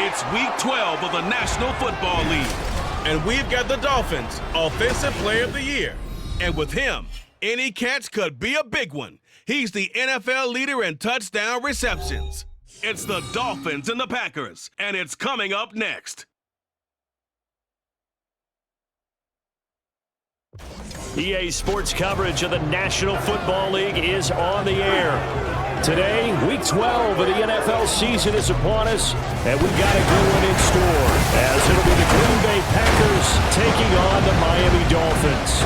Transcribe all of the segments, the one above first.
It's Week 12 of the National Football League. And we've got the Dolphins Offensive Player of the Year. And with him, any catch could be a big one. He's the NFL leader in touchdown receptions. It's the Dolphins and the Packers, and it's coming up next. EA Sports coverage of the National Football League is on the air. Today, Week 12 of the NFL season is upon us, and we've got a good one in store, as it'll be the Green Bay Packers taking on the Miami Dolphins.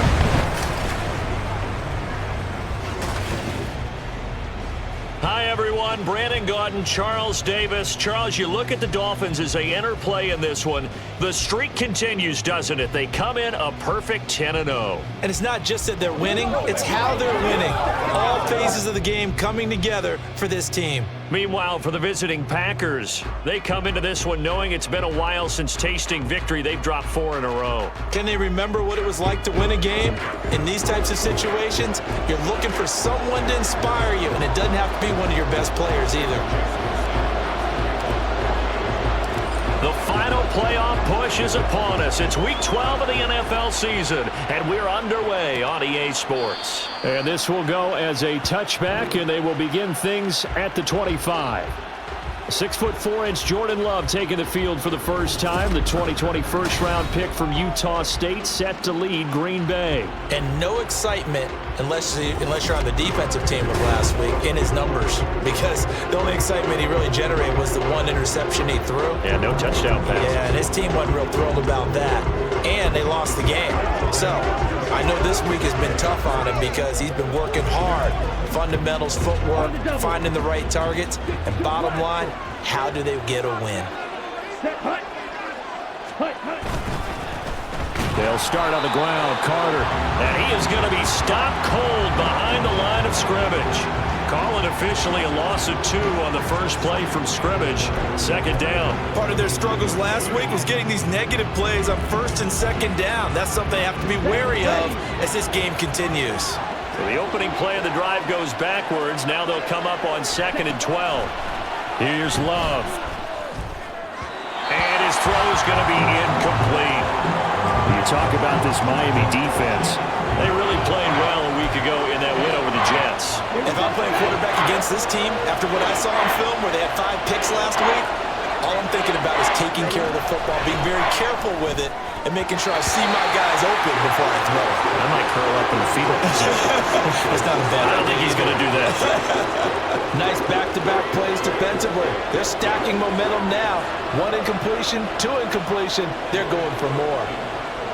Hi, everyone. Brandon Gaudin, Charles Davis. Charles, you look at the Dolphins as they enter play in this one. The streak continues, doesn't it? They come in a perfect 10-0. And it's not just that they're winning, it's how they're winning. All phases of the game coming together for this team. Meanwhile, for the visiting Packers, they come into this one knowing it's been a while since tasting victory. They've dropped 4 in a row. Can they remember what it was like to win a game? In these types of situations, you're looking for someone to inspire you, and it doesn't have to be one of your best players either. The final playoff push is upon us. It's Week 12 of the NFL season, and we're underway on EA Sports. And this will go as a touchback, and they will begin things at the 25. 6'4" Jordan Love taking the field for the first time. The 2020 first-round pick from Utah State set to lead Green Bay. And no excitement unless you're on the defensive team of last week in his numbers, because the only excitement he really generated was the one interception he threw. Yeah, no touchdown pass. Yeah, and his team wasn't real thrilled about that. And they lost the game. So I know this week has been tough on him because he's been working hard. Fundamentals, footwork, finding the right targets, and bottom line, how do they get a win? They'll start on the ground. Carter, and he is going to be stopped cold behind the line of scrimmage. Calling officially a loss of 2 on the first play from scrimmage. Second down. Part of their struggles last week was getting these negative plays on first and second down. That's something they have to be wary of as this game continues. So the opening play of the drive goes backwards. Now they'll come up on 2nd and 12. Here's Love. And his throw is going to be incomplete. You talk about this Miami defense. They really played well a week ago in that win over the Jets. If I'm playing quarterback against this team, after what I saw on film where they had 5 picks last week, all I'm thinking about is taking care of the football, being very careful with it, and making sure I see my guys open before I throw it. I might curl up in the fetal position. It's not a bad idea. I don't think he's going to do that. Nice back-to-back plays defensively. They're stacking momentum now. 1 incompletion, 2 incompletion. They're going for more.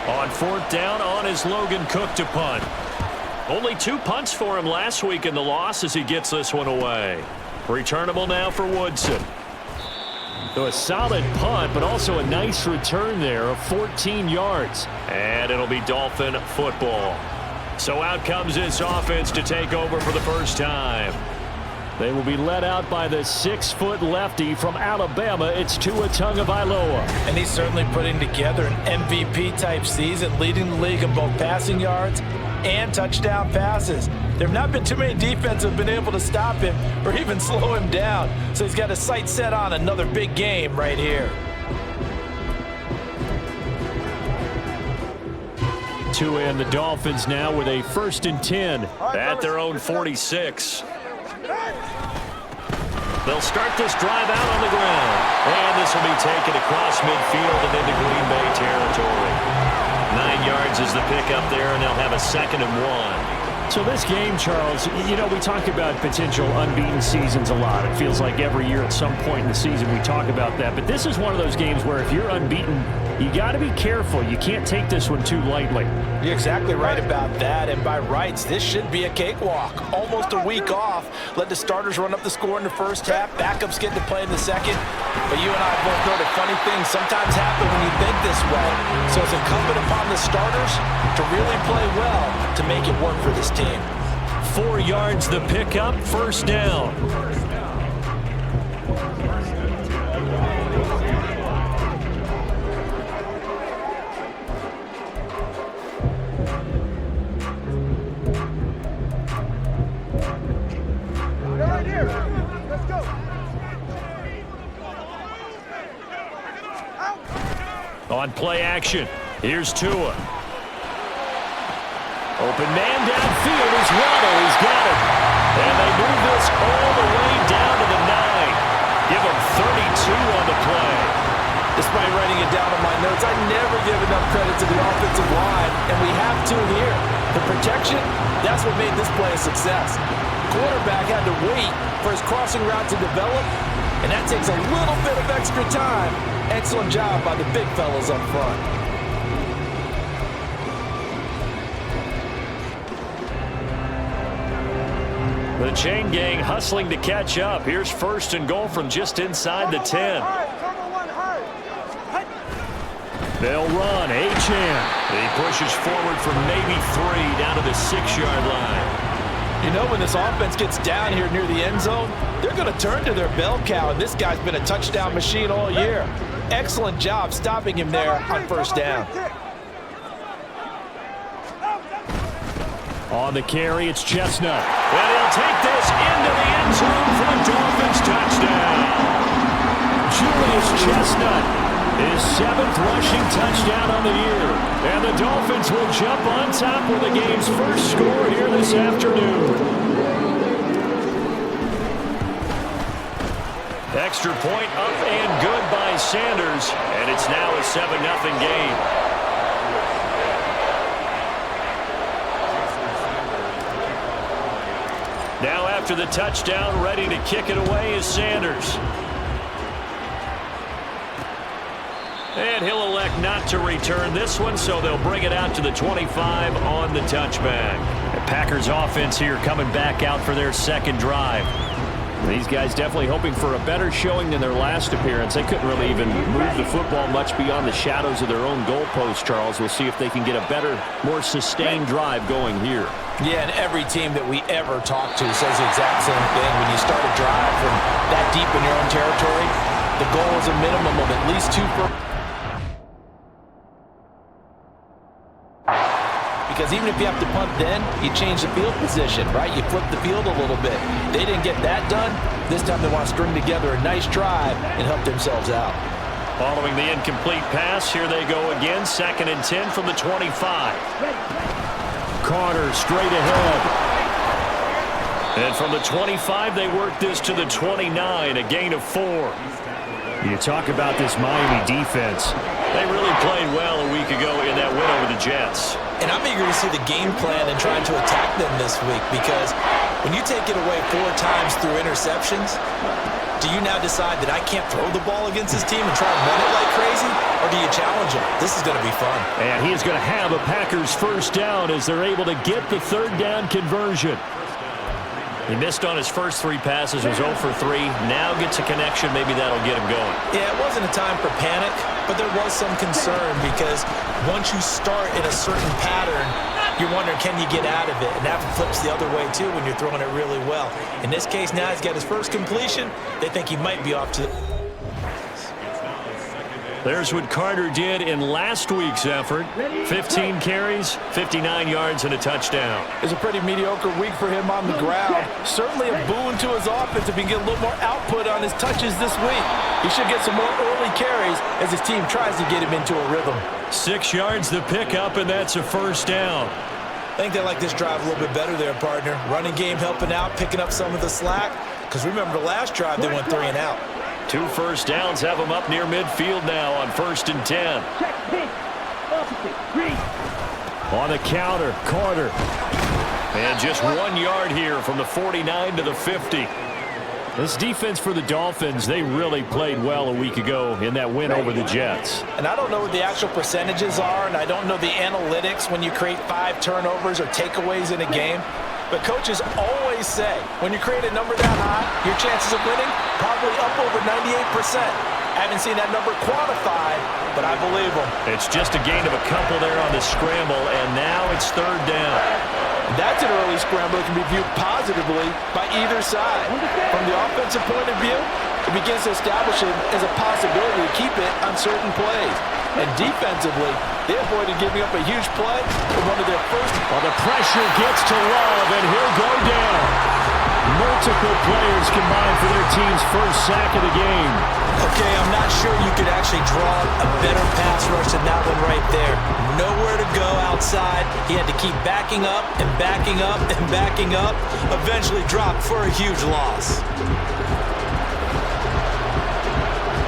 On 4th down, on is Logan Cook to punt. Only 2 punts for him last week in the loss as he gets this one away. Returnable now for Woodson. So a solid punt, but also a nice return there of 14 yards. And it'll be Dolphin football. So out comes this offense to take over for the first time. They will be led out by the 6-foot lefty from Alabama. It's Tua Tagovailoa. And he's certainly putting together an MVP-type season, leading the league in both passing yards and touchdown passes. There have not been too many defenses that have been able to stop him or even slow him down. So he's got his sights set on another big game right here. Tua and the Dolphins now with a 1st and 10 at their own 46. They'll start this drive out on the ground. And this will be taken across midfield and into Green Bay territory. 9 yards is the pickup there, and they'll have a 2nd and 1. So this game, Charles, you know, we talk about potential unbeaten seasons a lot. It feels like every year at some point in the season we talk about that. But this is one of those games where if you're unbeaten, you got to be careful. You can't take this one too lightly. You're exactly right about that. And by rights, this should be a cakewalk. Almost a week off. Let the starters run up the score in the first half. Backups get to play in the second. But you and I both know that funny things sometimes happen when you think this way. So it's incumbent upon the starters to really play well to make it work for this team. 4 yards the pickup, 1st down. On play action, here's Tua. Open man downfield is Waddle. He's got it. And they move this all the way down to the 9. Give him 32 on the play. Despite writing it down on my notes, I never give enough credit to the offensive line, and we have to here. The protection, that's what made this play a success. Quarterback had to wait for his crossing route to develop, and that takes a little bit of extra time. Excellent job by the big fellas up front. The chain gang hustling to catch up. Here's 1st and goal from just inside the 10. They'll run. Achane. He pushes forward from maybe 3 down to the 6-yard line. You know, when this offense gets down here near the end zone, they're going to turn to their bell cow, and this guy's been a touchdown machine all year. Excellent job stopping him there on 1st down. On the carry, it's Chestnut. And he'll take this into the end zone for the Dolphins touchdown. Julius Chestnut. His 7th rushing touchdown on the year. And the Dolphins will jump on top with the game's first score here this afternoon. Extra point up and good by Sanders. And it's now a 7-0 game. Now after the touchdown, ready to kick it away is Sanders. And he'll elect not to return this one, so they'll bring it out to the 25 on the touchback. The Packers offense here coming back out for their 2nd drive. These guys definitely hoping for a better showing than their last appearance. They couldn't really even move the football much beyond the shadows of their own goalpost, Charles. We'll see if they can get a better, more sustained drive going here. Yeah, and every team that we ever talk to says the exact same thing. When you start a drive from that deep in your own territory, the goal is a minimum of at least 2 per. Because even if you have to punt then, you change the field position, right? You flip the field a little bit. They didn't get that done. This time they want to string together a nice drive and help themselves out. Following the incomplete pass, here they go again. 2nd and 10 from the 25. Carter straight ahead. And from the 25, they work this to the 29, a gain of 4. You talk about this Miami defense. They really played well a week ago in that win over the Jets. And I'm eager to see the game plan and trying to attack them this week, because when you take it away 4 times through interceptions, do you now decide that I can't throw the ball against this team and try and run it like crazy? Or do you challenge them? This is going to be fun. And he is going to have a Packers 1st down as they're able to get the 3rd down conversion. He missed on his first 3 passes, was 0 for 3. Now gets a connection. Maybe that'll get him going. Yeah, it wasn't a time for panic, but there was some concern because once you start in a certain pattern, you're wondering, can you get out of it? And that flips the other way, too, when you're throwing it really well. In this case, now he's got his first completion. They think he might be off to the... There's what Carter did in last week's effort. 15 carries, 59 yards, and a touchdown. It's a pretty mediocre week for him on the ground. Certainly a boon to his offense if he can get a little more output on his touches this week. He should get some more early carries as his team tries to get him into a rhythm. 6 yards the pickup, and that's a 1st down. I think they like this drive a little bit better there, partner. Running game helping out, picking up some of the slack. Because remember, the last drive they went 3 and out. 2 first downs have them up near midfield now on 1st and 10. On the counter, Carter. And just 1 yard here from the 49 to the 50. This defense for the Dolphins, they really played well a week ago in that win over the Jets. And I don't know what the actual percentages are, and I don't know the analytics when you create 5 turnovers or takeaways in a game. But coaches always say, when you create a number that high, your chances of winning probably up over 98%. I haven't seen that number quantified, but I believe them. It's just a gain of a couple there on the scramble, and now it's 3rd down. That's an early scramble that can be viewed positively by either side. From the offensive point of view, it begins to establish it as a possibility to keep it on certain plays. And defensively, they avoided giving up a huge play in one of their first. Well, the pressure gets to Love, and he'll go down. Multiple players combined for for their team's first sack of the game. Okay, I'm not sure you could actually draw a better pass rush than that one right there. Nowhere to go outside. He had to keep backing up and backing up and backing up. Eventually dropped for a huge loss.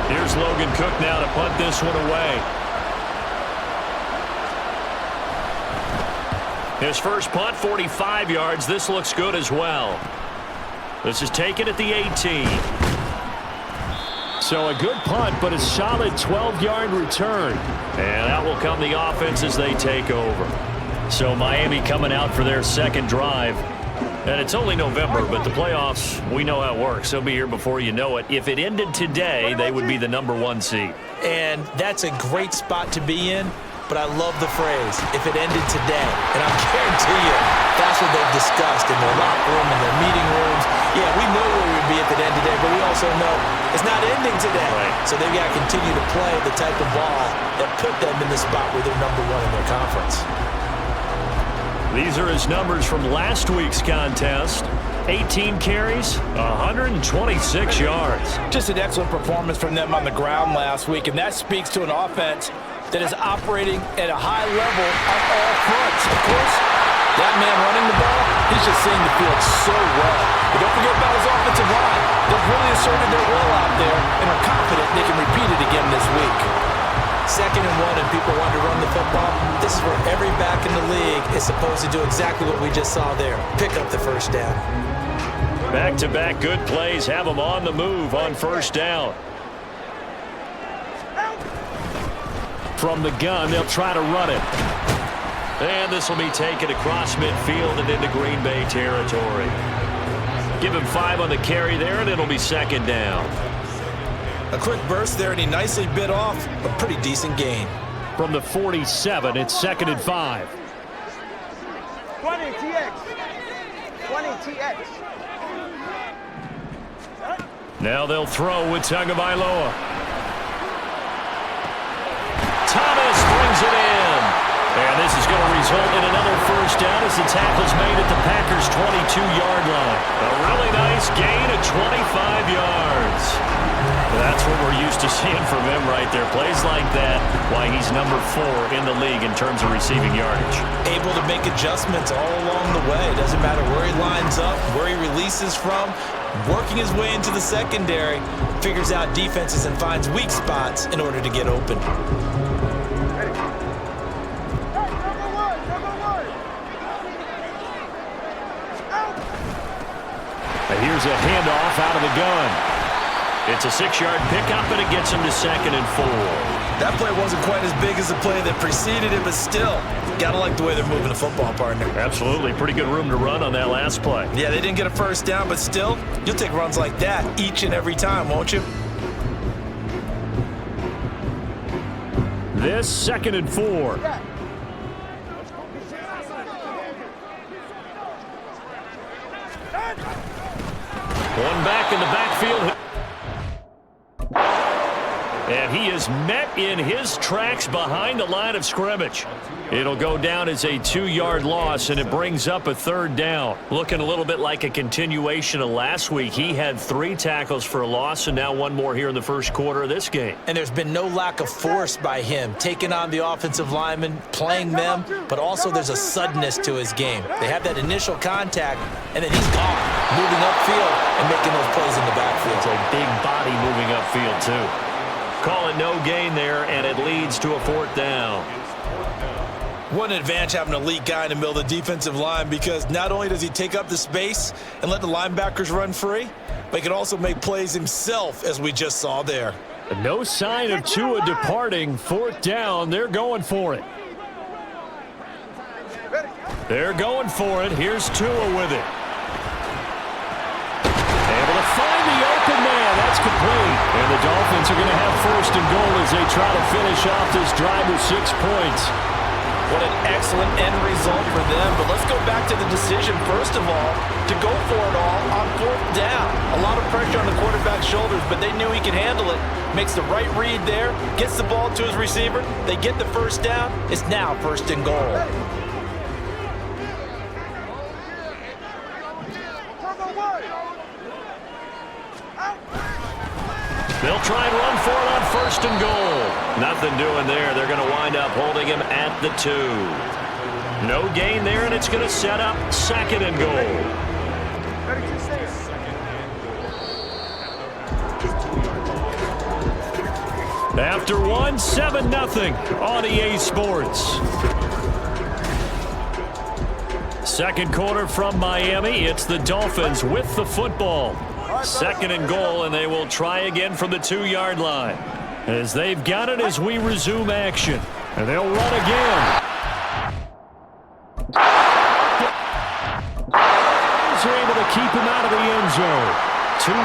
Here's Logan Cook now to punt this one away. His first punt, 45 yards. This looks good as well. This is taken at the 18. So a good punt, but a solid 12-yard return. And out will come the offense as they take over. So Miami coming out for their second drive. And it's only November, but the playoffs, we know how it works. They'll be here before you know it. If it ended today, they would be the #1 seed. And that's a great spot to be in. But I love the phrase, if it ended today. And I guarantee you, that's what they've discussed in their locker room, in their meeting rooms. Yeah, we know where we'd be if it ended today, but we also know it's not ending today. Right. So they've got to continue to play the type of ball that put them in the spot where they're #1 in their conference. These are his numbers from last week's contest. 18 carries, 126 yards. Just an excellent performance from them on the ground last week, and that speaks to an offense that is operating at a high level on all fronts. Of course, that man running the ball, he's just seeing the field so well. But don't forget about his offensive line. They've really asserted their will out there and are confident they can repeat it again this week. 2nd and 1 and people want to run the football. This is where every back in the league is supposed to do exactly what we just saw there. Pick up the first down. Back-to-back good plays have them on the move on first down. From the gun, they'll try to run it. And this will be taken across midfield and into Green Bay territory. Give him 5 on the carry there, and it'll be 2nd down. A quick burst there, and he nicely bit off a pretty decent gain. From the 47, it's 2nd and 5. 20 TX. 20 TX. Now they'll throw with Tagovailoa. Thomas brings it in. And this is going to result in another first down as the tackle's made at the Packers' 22-yard line. A really nice gain of 25 yards. That's what we're used to seeing from him right there. Plays like that, why he's #4 in the league in terms of receiving yardage. Able to make adjustments all along the way. Doesn't matter where he lines up, where he releases from. Working his way into the secondary, figures out defenses and finds weak spots in order to get open. Here's a handoff out of the gun. It's a 6-yard pickup, and it gets him to 2nd and 4. That play wasn't quite as big as the play that preceded it, but still, gotta like the way they're moving the football, partner. Absolutely. Pretty good room to run on that last play. Yeah, they didn't get a first down, but still, you'll take runs like that each and every time, won't you? This 2nd and 4. One back in the backfield. And he is met in his tracks behind the line of scrimmage. It'll go down as a 2-yard loss, and it brings up a 3rd down. Looking a little bit like a continuation of last week. He had 3 tackles for a loss, and now 1 more here in the first quarter of this game. And there's been no lack of force by him, taking on the offensive linemen, playing them, but also there's a suddenness to his game. They have that initial contact, and then he's gone, moving upfield and making those plays in the backfield. It's a big body moving upfield, too. Call it no gain there, and it leads to a 4th down. What an advantage having an elite guy in the middle of the defensive line, because not only does he take up the space and let the linebackers run free, but he can also make plays himself, as we just saw there. No sign of Tua departing. 4th down. They're going for it. They're going for it. Here's Tua with it. Able to find the open man. That's complete. And the Dolphins are going to have 1st and goal as they try to finish off this drive with 6 points. What an excellent end result for them. But let's go back to the decision, first of all, to go for it all on 4th down. A lot of pressure on the quarterback's shoulders, but they knew he could handle it. Makes the right read there, gets the ball to his receiver. They get the first down. It's now 1st and goal. They'll try and run for it on 1st and goal. Nothing doing there. They're going to wind up holding him at the 2. No gain there, and it's going to set up 2nd and goal. After 1, 7-0 on EA Sports. Second quarter from Miami. It's the Dolphins with the football. 2nd and goal, and they will try again from the 2-yard line. As they've got it as we resume action. And they'll run again. They're able to keep him out of the end zone.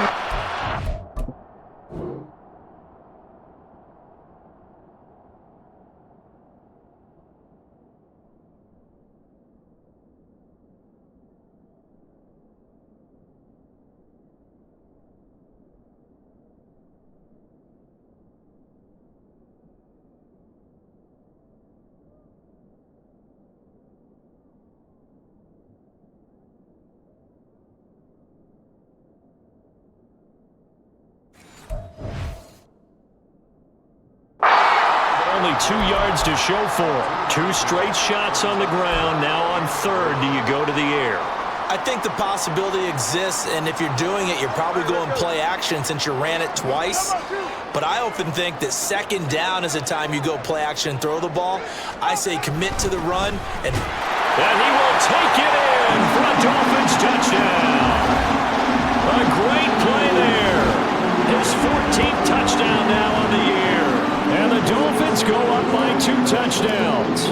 2. Only 2 yards to show for it. 2 straight shots on the ground. Now on 3rd, do you go to the air? I think the possibility exists, and if you're doing it, you're probably going play action since you ran it twice. But I often think that 2nd down is the time you go play action and throw the ball. I say commit to the run. And he will take it in for a Dolphins touchdown. A great play there. His 14th touchdown now on the year. And the Dolphins go up by 2 touchdowns.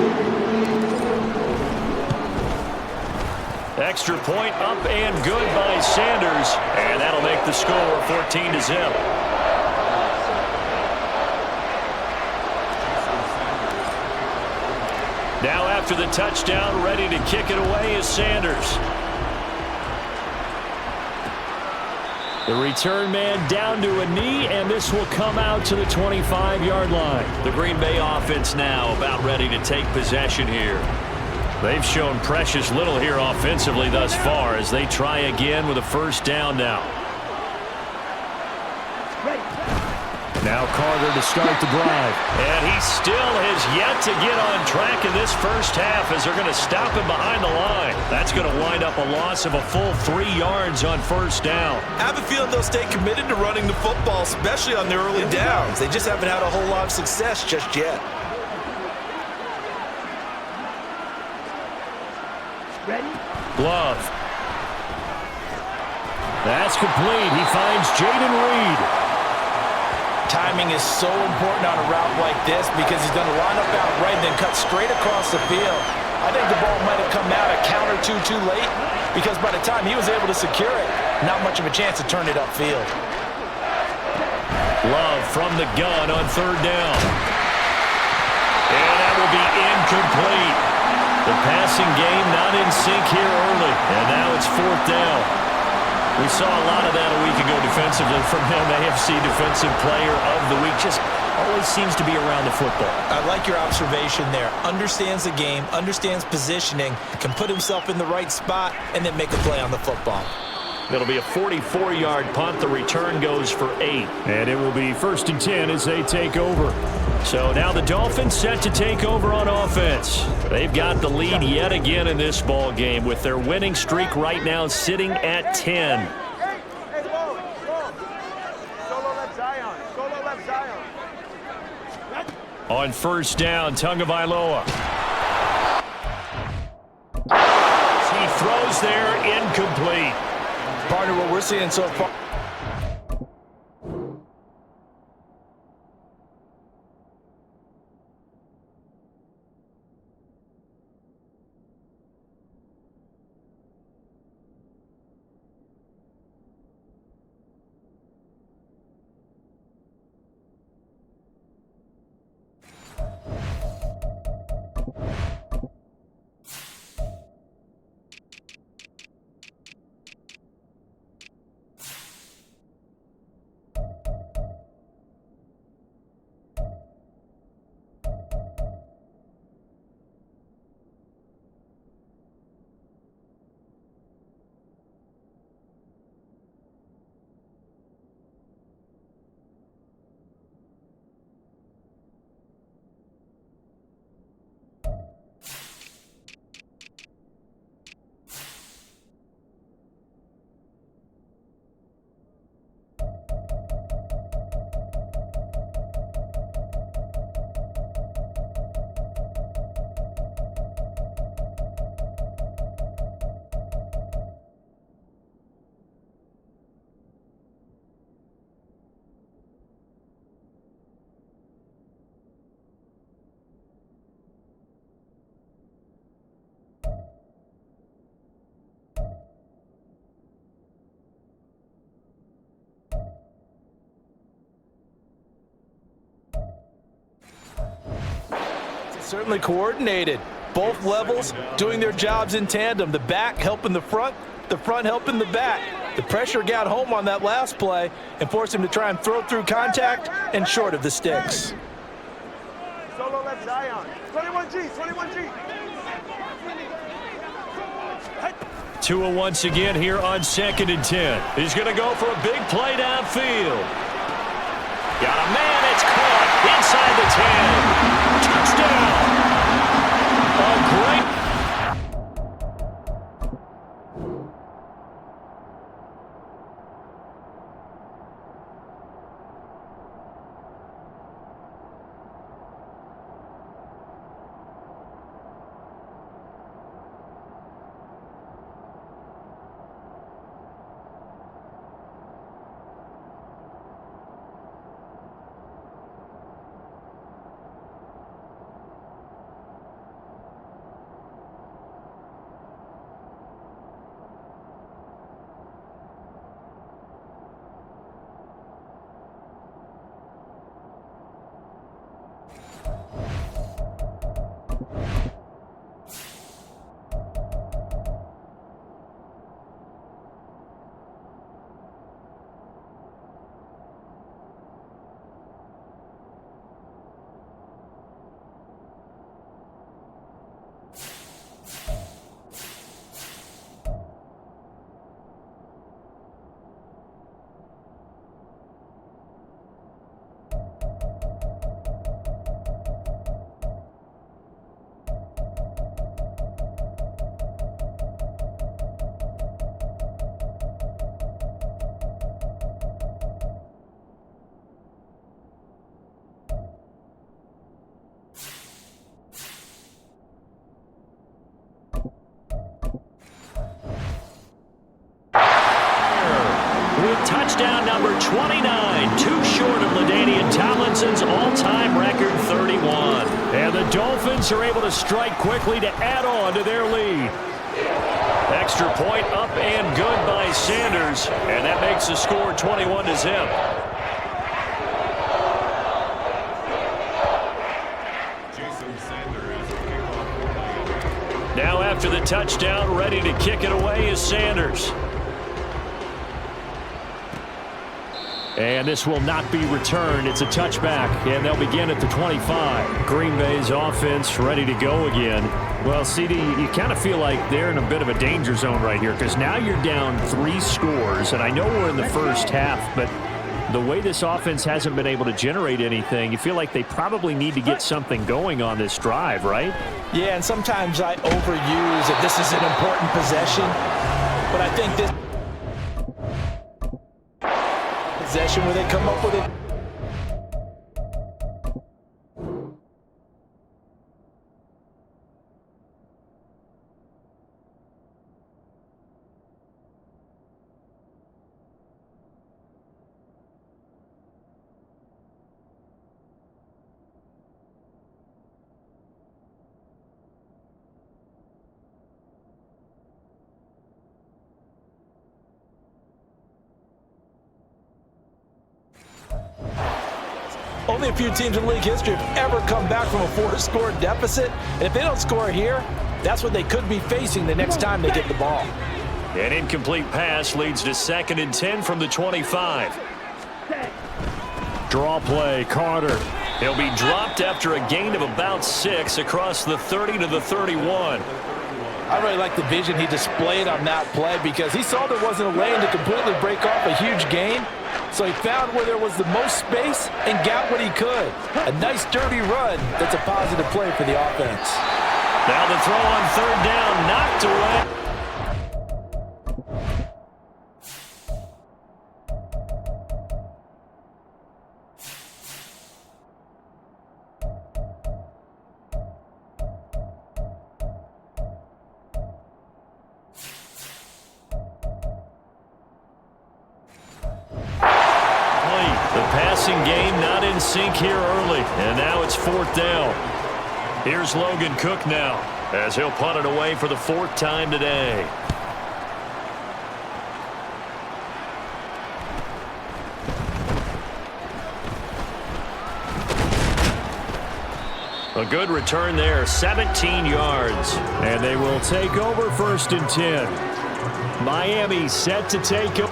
Extra point up and good by Sanders. And that'll make the score 14-0. Now after the touchdown, ready to kick it away is Sanders. The return man down to a knee, and this will come out to the 25-yard line. The Green Bay offense now about ready to take possession here. They've shown precious little here offensively thus far as they try again with a 1st down now. Now Carter to start the drive. And he still has yet to get on track in this first half as they're going to stop him behind the line. That's going to wind up a loss of a full 3 yards on 1st down. I have a feeling they'll stay committed to running the football, especially on their early downs. They just haven't had a whole lot of success just yet. Ready? Glove. That's complete. He finds Jaden Reed. Timing is so important on a route like this because he's going to line up out right and then cut straight across the field. I think the ball might have come out a count or two too late because by the time he was able to secure it, not much of a chance to turn it upfield. Love from the gun on 3rd down. And that will be incomplete. The passing game not in sync here early. And now it's 4th down. We saw a lot of that a week ago defensively from him. AFC Defensive Player of the Week. Just always seems to be around the football. I like your observation there. Understands the game, understands positioning, can put himself in the right spot, and then make a play on the football. It'll be a 44-yard punt. The return goes for 8. And it will be 1st and 10 as they take over. So now the Dolphins set to take over on offense. They've got the lead yet again in this ball game with their winning streak right now sitting at 10. Hey, whoa, whoa. Solo left Zion. Solo left Zion. On 1st down, Tagovailoa. He throws there, incomplete. Partner, what we're seeing so far. Certainly coordinated. Both levels doing their jobs in tandem. The back helping the front helping the back. The pressure got home on that last play and forced him to try and throw through contact and short of the sticks. Solo left Zion. 21G, 21G. 2 once again here on 2nd and 10. He's going to go for a big play downfield. Got a man, it's caught inside the 10. Touchdown. A great... Touchdown number 29, too short of LaDainian Tomlinson's all-time record 31. And the Dolphins are able to strike quickly to add on to their lead. Extra point up and good by Sanders, and that makes the score 21-0. Now after the touchdown, ready to kick it away is Sanders. And this will not be returned. It's a touchback, and they'll begin at the 25. Green Bay's offense ready to go again. Well, CD, you kind of feel like they're in a bit of a danger zone right here because now you're down 3 scores, and I know we're in the first half, but the way this offense hasn't been able to generate anything, you feel like they probably need to get something going on this drive, right? Yeah, and sometimes I overuse that this is an important possession, but I think this possession where they come up with it. Only a few teams in league history have ever come back from a 4-score deficit. And if they don't score here, that's what they could be facing the next time they get the ball. An incomplete pass leads to 2nd and 10 from the 25. Draw play, Carter. He'll be dropped after a gain of about 6 across the 30 to the 31. I really like the vision he displayed on that play because he saw there wasn't a lane to completely break off a huge gain. So he found where there was the most space and got what he could. A nice dirty run that's a positive play for the offense. Now the throw on 3rd down, knocked away. Game not in sync here early, and now it's 4th down. Here's Logan Cook now, as he'll punt it away for the 4th time today. A good return there, 17 yards. And they will take over 1st and 10. Miami set to take over.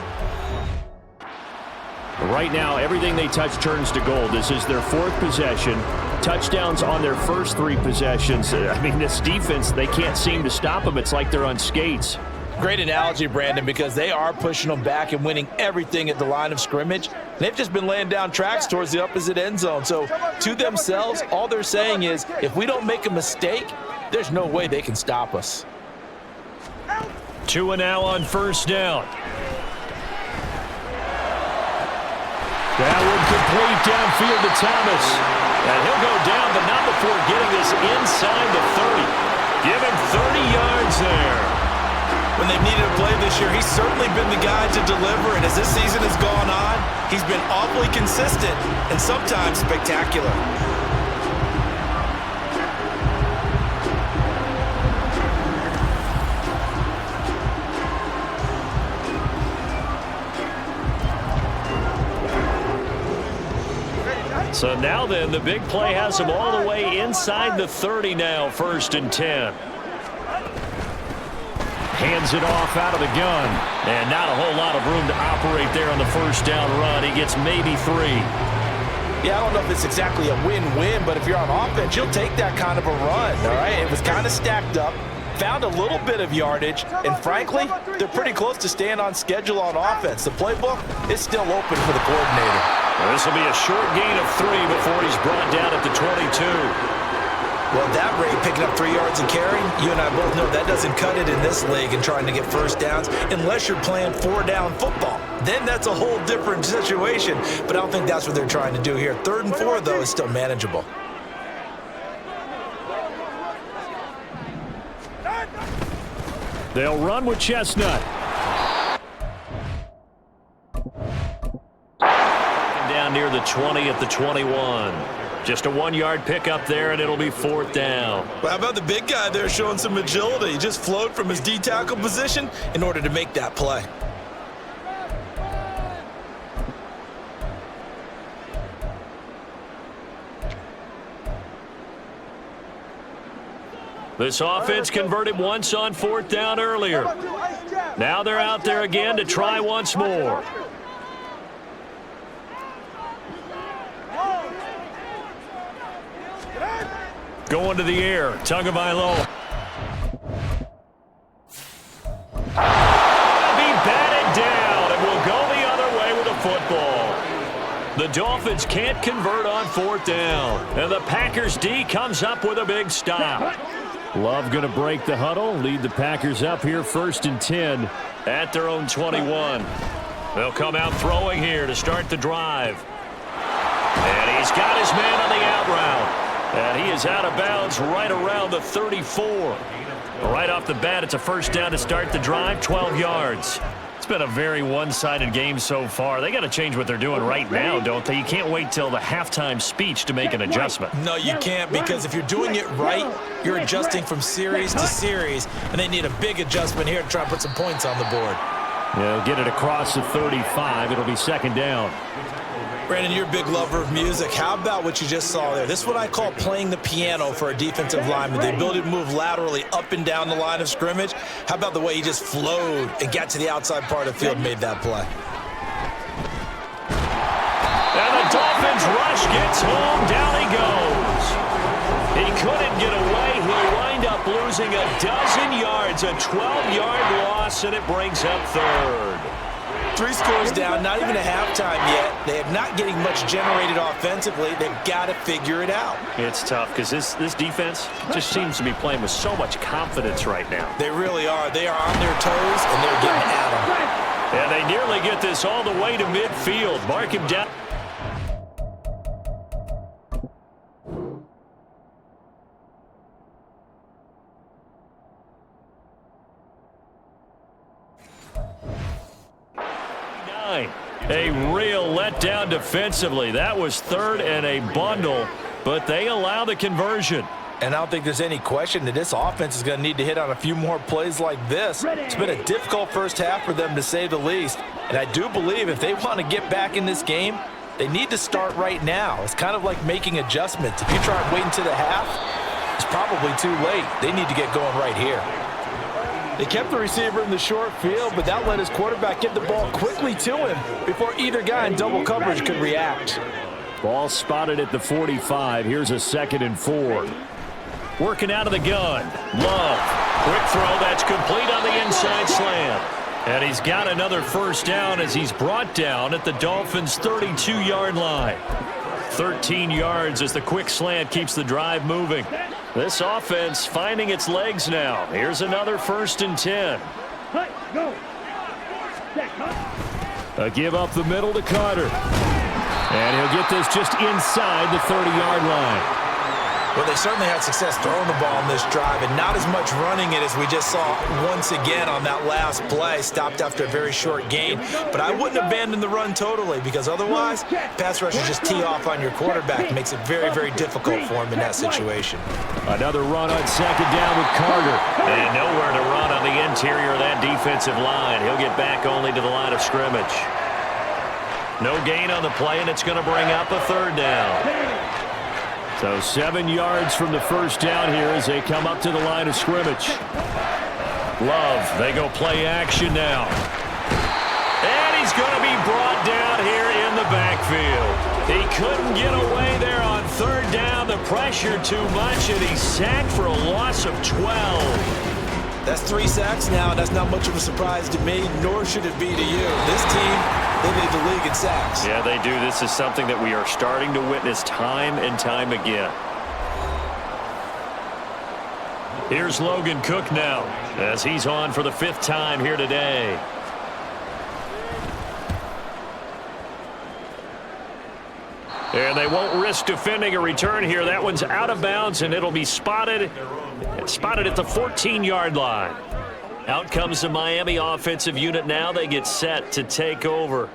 Right now, everything they touch turns to gold. This is their 4th possession. Touchdowns on their first 3 possessions. I mean, this defense, they can't seem to stop them. It's like they're on skates. Great analogy, Brandon, because they are pushing them back and winning everything at the line of scrimmage. They've just been laying down tracks towards the opposite end zone. So to themselves, all they're saying is, if we don't make a mistake, there's no way they can stop us. 2 and now on 1st down. That would complete downfield to Thomas. And he'll go down, but not before getting this inside the 30. Give him 30 yards there. When they've needed a play this year, he's certainly been the guy to deliver. And as this season has gone on, he's been awfully consistent and sometimes spectacular. So now then, the big play has him all the way inside the 30 now, 1st and 10. Hands it off out of the gun. And not a whole lot of room to operate there on the 1st down run. He gets maybe 3. Yeah, I don't know if it's exactly a win-win, but if you're on offense, you'll take that kind of a run, all right? It was kind of stacked up, found a little bit of yardage, and frankly, they're pretty close to staying on schedule on offense. The playbook is still open for the coordinator. Well, this will be a short gain of 3 before he's brought down at the 22. Well, at that rate, picking up 3 yards and carrying, you and I both know that doesn't cut it in this league and trying to get 1st downs unless you're playing 4-down football. Then that's a whole different situation, but I don't think that's what they're trying to do here. 3rd and 4, though, is still manageable. They'll run with Chestnut. Down near the 20 at the 21. Just a 1-yard pickup there, and it'll be 4th down. Well, how about the big guy there showing some agility? He just flowed from his D-tackle position in order to make that play. This offense converted once on 4th down earlier. Now they're out there again to try once more. Going to the air, Tagovailoa. Be batted down, and will go the other way with the football. The Dolphins can't convert on 4th down, and the Packers D comes up with a big stop. Love going to break the huddle, lead the Packers up here 1st and 10. At their own 21. They'll come out throwing here to start the drive. And he's got his man on the out route. And he is out of bounds right around the 34. Right off the bat, it's a 1st down to start the drive, 12 yards. It's been a very one-sided game so far. They got to change what they're doing right now, don't they? You can't wait till the halftime speech to make an adjustment. No, you can't, because if you're doing it right, you're adjusting from series to series, and they need a big adjustment here to try and put some points on the board. They'll get it across the 35. It'll be 2nd down. Brandon, you're a big lover of music. How about what you just saw there? This is what I call playing the piano for a defensive lineman. The ability to move laterally up and down the line of scrimmage. How about the way he just flowed and got to the outside part of the field and made that play? And the Dolphins rush gets home. Down he goes. He couldn't get away. He'll wind up losing a dozen yards. A 12-yard loss, and it brings up 3rd. 3 scores down, not even a halftime yet. They are not getting much generated offensively. They've got to figure it out. It's tough because this defense just seems to be playing with so much confidence right now. They really are. They are on their toes, and they're getting at them. And they nearly get this all the way to midfield. Mark him down. A real letdown defensively. That was 3rd and a bundle, but they allow the conversion. And I don't think there's any question that this offense is going to need to hit on a few more plays like this. It's been a difficult first half for them, to say the least. And I do believe if they want to get back in this game, They need to start right now. It's kind of like making adjustments. If you try and wait until the half, it's probably too late. They need to get going right here. They kept the receiver in the short field, but that let his quarterback get the ball quickly to him before either guy in double coverage could react. Ball spotted at the 45. Here's a 2nd and 4. Working out of the gun. Love. Quick throw that's complete on the inside slant. And he's got another first down as he's brought down at the Dolphins' 32-yard line. 13 yards as the quick slant keeps the drive moving. This offense finding its legs now. Here's another 1st and 10. A give up the middle to Carter. And he'll get this just inside the 30-yard line. Well, they certainly had success throwing the ball on this drive, and not as much running it as we just saw once again on that last play. Stopped after a very short gain. But I wouldn't abandon the run totally, because otherwise, pass rushers just tee off on your quarterback. It makes it very, very difficult for him in that situation. Another run on 2nd down with Carter. And nowhere to run on the interior of that defensive line. He'll get back only to the line of scrimmage. No gain on the play, and it's going to bring up a 3rd down. So 7 yards from the first down here as they come up to the line of scrimmage. Love, they go play action now. And he's going to be brought down here in the backfield. He couldn't get away there on 3rd down. The pressure too much, and he's sacked for a loss of 12. That's 3 sacks now, and that's not much of a surprise to me, nor should it be to you. This team, they lead the league in sacks. Yeah, they do. This is something that we are starting to witness time and time again. Here's Logan Cook now, as he's on for the 5th time here today. And they won't risk defending a return here. That one's out of bounds, and it'll be spotted at the 14-yard line. Out comes the Miami offensive unit now. They get set to take over.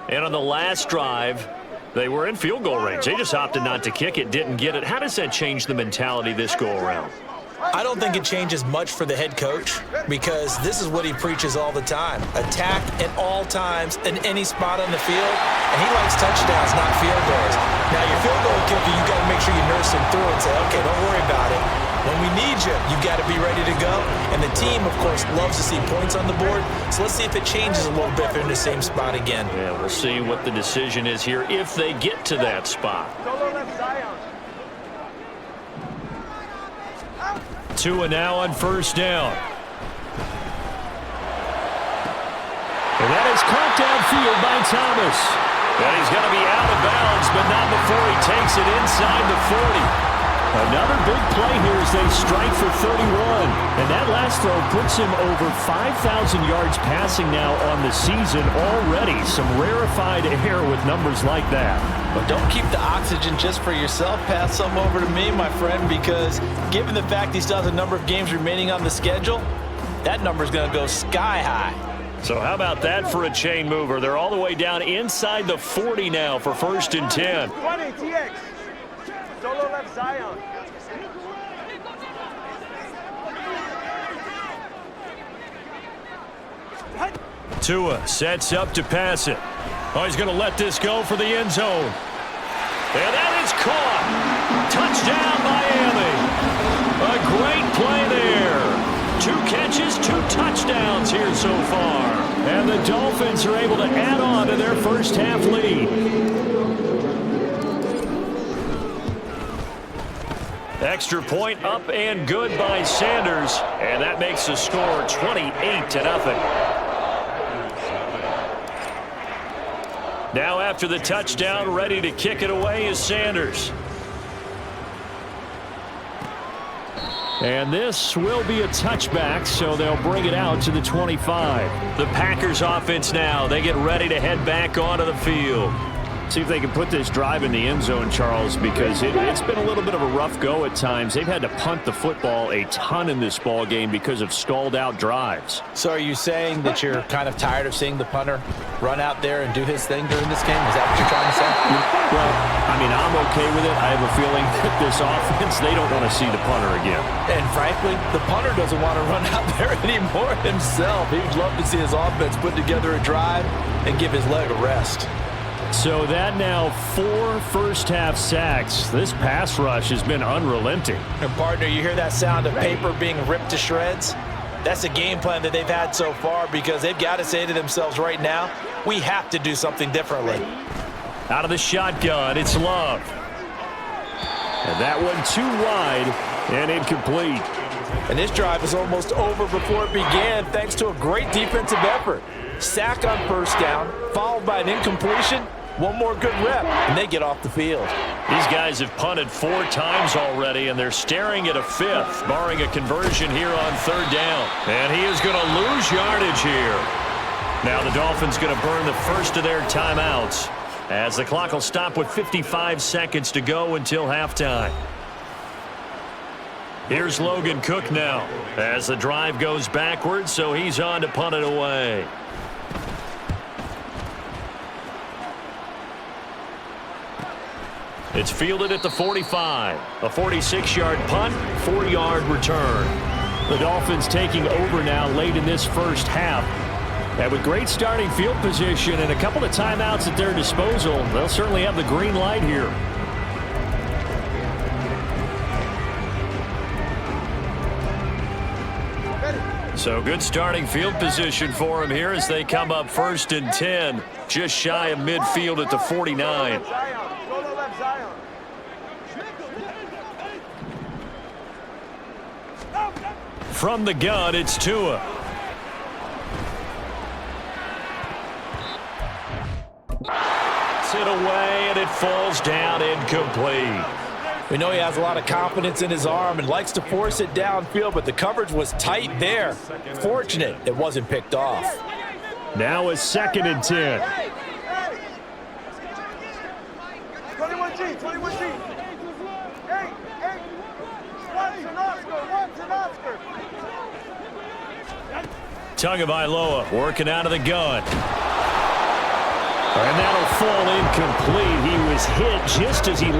And on the last drive, they were in field goal range. They just opted not to kick it, didn't get it. How does that change the mentality this go-around? I don't think it changes much for the head coach, because this is what he preaches all the time. Attack at all times in any spot on the field, and he likes touchdowns, not field goals. Now, your field goal kicker, you got to make sure you nurse him through and say, okay, don't worry about it. When we need you, you've got to be ready to go. And the team, of course, loves to see points on the board, so let's see if it changes a little bit if they're in the same spot again. Yeah, we'll see what the decision is here if they get to that spot. Tua now on 1st down. And that is caught downfield by Thomas. And he's going to be out of bounds, but not before he takes it inside the 40. Another big play here as they strike for 31. And that last throw puts him over 5,000 yards passing now on the season already. Some rarefied air with numbers like that. But don't keep the oxygen just for yourself. Pass some over to me, my friend, because given the fact he still has a number of games remaining on the schedule, that number is going to go sky high. So how about that for a chain mover? They're all the way down inside the 40 now for 1st and 10. 20, TX. Solo left Zion. Tua sets up to pass it. Oh, he's going to let this go for the end zone. And that is caught. Touchdown, Miami. A great play there. 2 catches, 2 touchdowns here so far. And the Dolphins are able to add on to their first half lead. Extra point up and good by Sanders. And that makes the score 28-0. Now after the touchdown, ready to kick it away is Sanders. And this will be a touchback, so they'll bring it out to the 25. The Packers offense now. They get ready to head back onto the field. See if they can put this drive in the end zone, Charles, because it's been a little bit of a rough go at times. They've had to punt the football a ton in this ball game because of stalled out drives. So are you saying that you're kind of tired of seeing the punter run out there and do his thing during this game? Is that what you're trying to say? Well, I mean, I'm okay with it. I have a feeling that this offense, they don't want to see the punter again. And frankly, the punter doesn't want to run out there anymore himself. He'd love to see his offense put together a drive and give his leg a rest. So that now 4 first-half sacks. This pass rush has been unrelenting. And partner, you hear that sound of paper being ripped to shreds? That's the game plan that they've had so far, because they've got to say to themselves right now, we have to do something differently. Out of the shotgun, it's Love. And that one too wide and incomplete. And this drive is almost over before it began, thanks to a great defensive effort. Sack on first down, followed by an incompletion. One more good rep, and they get off the field. These guys have punted 4 times already, and they're staring at a 5th, barring a conversion here on 3rd down. And he is going to lose yardage here. Now the Dolphins going to burn the first of their timeouts, as the clock will stop with 55 seconds to go until halftime. Here's Logan Cook now, as the drive goes backwards, so he's on to punt it away. It's fielded at the 45. A 46-yard punt, 4-yard return. The Dolphins taking over now late in this first half. And with great starting field position and a couple of timeouts at their disposal, they'll certainly have the green light here. So good starting field position for him here as they come up 1st and 10, just shy of midfield at the 49. From the gun, it's Tua. It's hit away, and it falls down incomplete. We know he has a lot of confidence in his arm and likes to force it downfield, but the coverage was tight there. Fortunate it wasn't picked off. Now a 2nd and 10. 21G, 21G. Hey, Watson, Oscar. Tagovailoa working out of the gun. And that'll fall incomplete. He was hit just as he...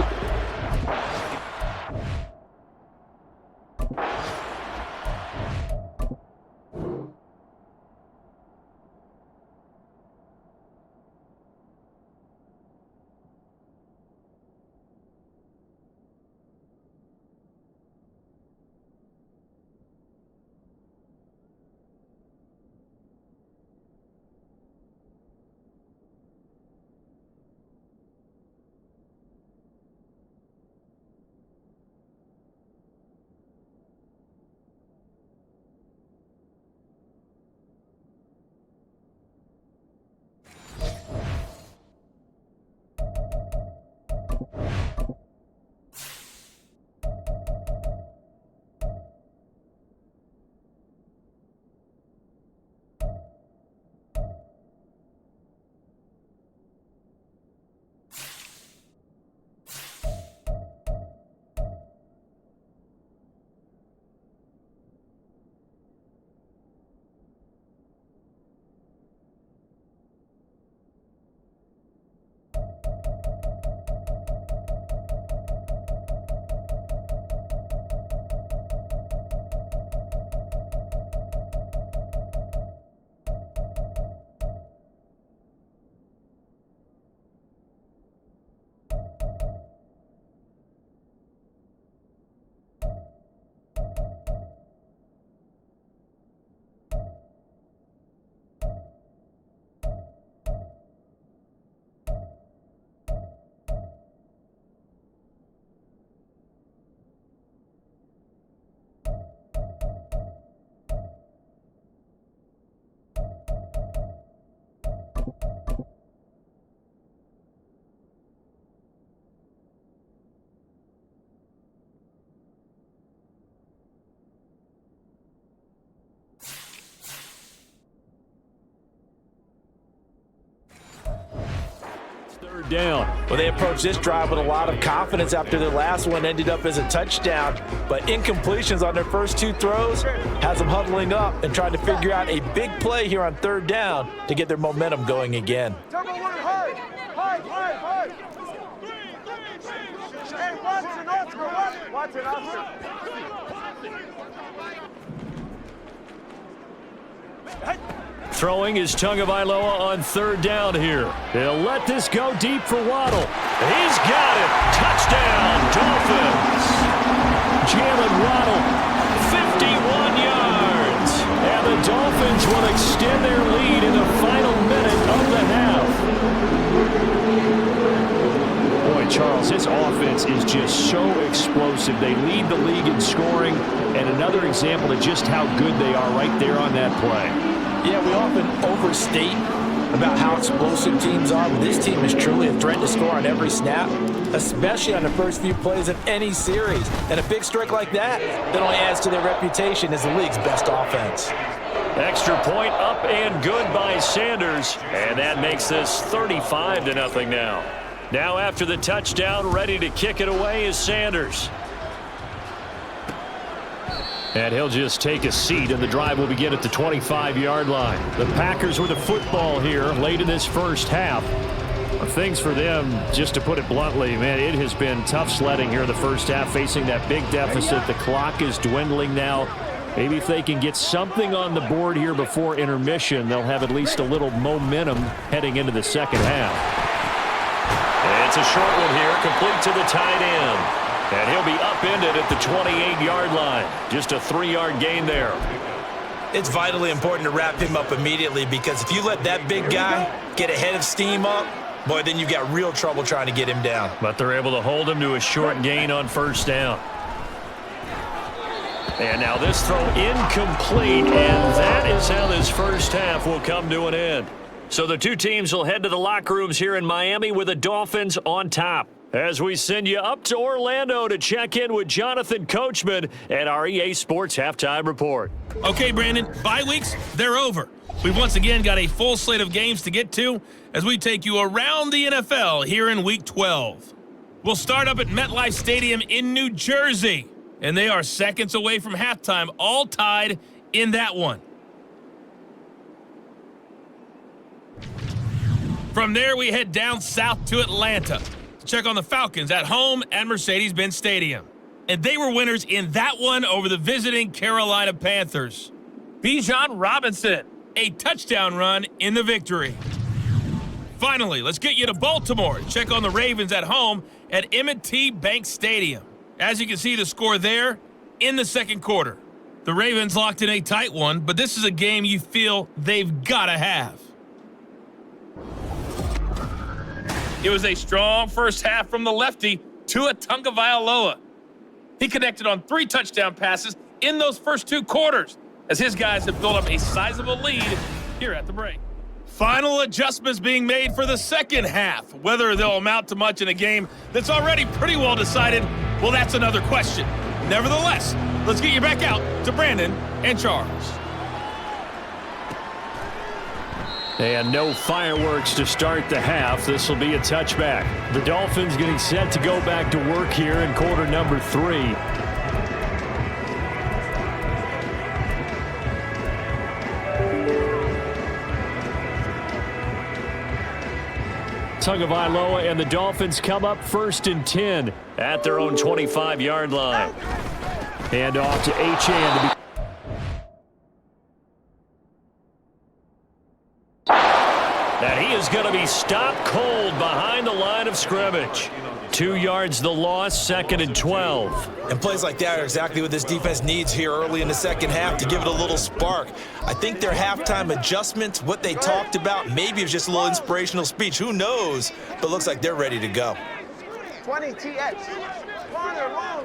down. Well, they approached this drive with a lot of confidence after their last one ended up as a touchdown. But incompletions on their first 2 throws has them huddling up and trying to figure out a big play here on 3rd down to get their momentum going again. Hey, Watson, Oscar. throwing is Tagovailoa on third down here. They'll let this go deep for Waddle. He's got it. Touchdown, Dolphins. Jalen Waddle, 51 yards. And the Dolphins will extend their lead in the final minute of the half. Boy, Charles, his offense is just so explosive. They lead the league in scoring, and another example of just how good they are right there on that play. Yeah, we often overstate about how explosive teams are, but this team is truly a threat to score on every snap, especially on the first few plays of any series. And a big strike like that only adds to their reputation as the league's best offense. Extra point up and good by Sanders, and that makes this 35-0 now. Now after the touchdown, ready to kick it away is Sanders. And he'll just take a seat, and the drive will begin at the 25-yard line. The Packers with the football here late in this first half. Things for them, just to put it bluntly, man, it has been tough sledding here in the first half, facing that big deficit. The clock is dwindling now. Maybe if they can get something on the board here before intermission, they'll have at least a little momentum heading into the second half. And it's a short one here, complete to the tight end. And he'll be upended at the 28-yard line. Just a 3-yard gain there. It's vitally important to wrap him up immediately, because if you let that big guy get ahead of steam up, boy, then you've got real trouble trying to get him down. But they're able to hold him to a short gain on first down. And now this throw incomplete, and that is how this first half will come to an end. So the two teams will head to the locker rooms here in Miami with the Dolphins on top. As we send you up to Orlando to check in with Jonathan Coachman at our EA Sports Halftime Report. Okay, Brandon, bye weeks, they're over. We've once again got a full slate of games to get to as we take you around the NFL here in Week 12. We'll start up at MetLife Stadium in New Jersey, and they are seconds away from halftime, all tied in that one. From there, we head down south to Atlanta to check on the Falcons at home at Mercedes-Benz Stadium. And they were winners in that one over the visiting Carolina Panthers. Bijan Robinson, a touchdown run in the victory. Finally, let's get you to Baltimore to check on the Ravens at home at M&T Bank Stadium. As you can see, the score there in the second quarter. The Ravens locked in a tight one, but this is a game you feel they've got to have. It was a strong first half from the lefty, Tua Tagovailoa. He connected on 3 touchdown passes in those first 2 quarters, as his guys have built up a sizable lead here at the break. Final adjustments being made for the second half. Whether they'll amount to much in a game that's already pretty well decided, well, that's another question. Nevertheless, let's get you back out to Brandon and Charles. And no fireworks to start the half. This will be a touchback. The Dolphins getting set to go back to work here in quarter number 3. Tagovailoa and the Dolphins come up 1st and 10 at their own 25-yard line. And off to Achane to be. And he is going to be stopped cold behind the line of scrimmage. 2 yards the loss, 2nd and 12. And plays like that are exactly what this defense needs here early in the second half to give it a little spark. I think their halftime adjustments, what they talked about, maybe it was just a little inspirational speech. Who knows? But looks like they're ready to go. 20 TX. Longer, long.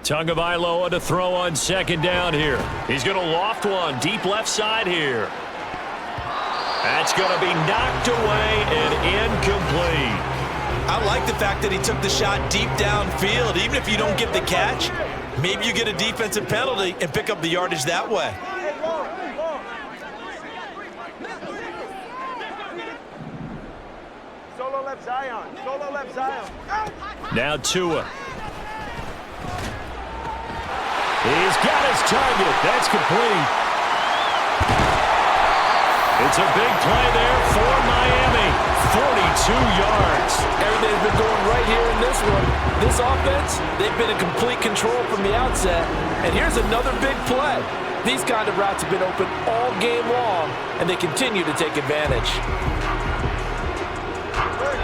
Tagovailoa to throw on 2nd down here. He's going to loft one deep left side here. That's going to be knocked away and incomplete. I like the fact that he took the shot deep downfield. Even if you don't get the catch, maybe you get a defensive penalty and pick up the yardage that way. Solo left Zion. Now Tua. He's got his target. That's complete. It's a big play there for Miami. yards. Everything's been going right here in this one. This offense, they've been in complete control from the outset. And here's another big play. These kind of routes have been open all game long, and they continue to take advantage.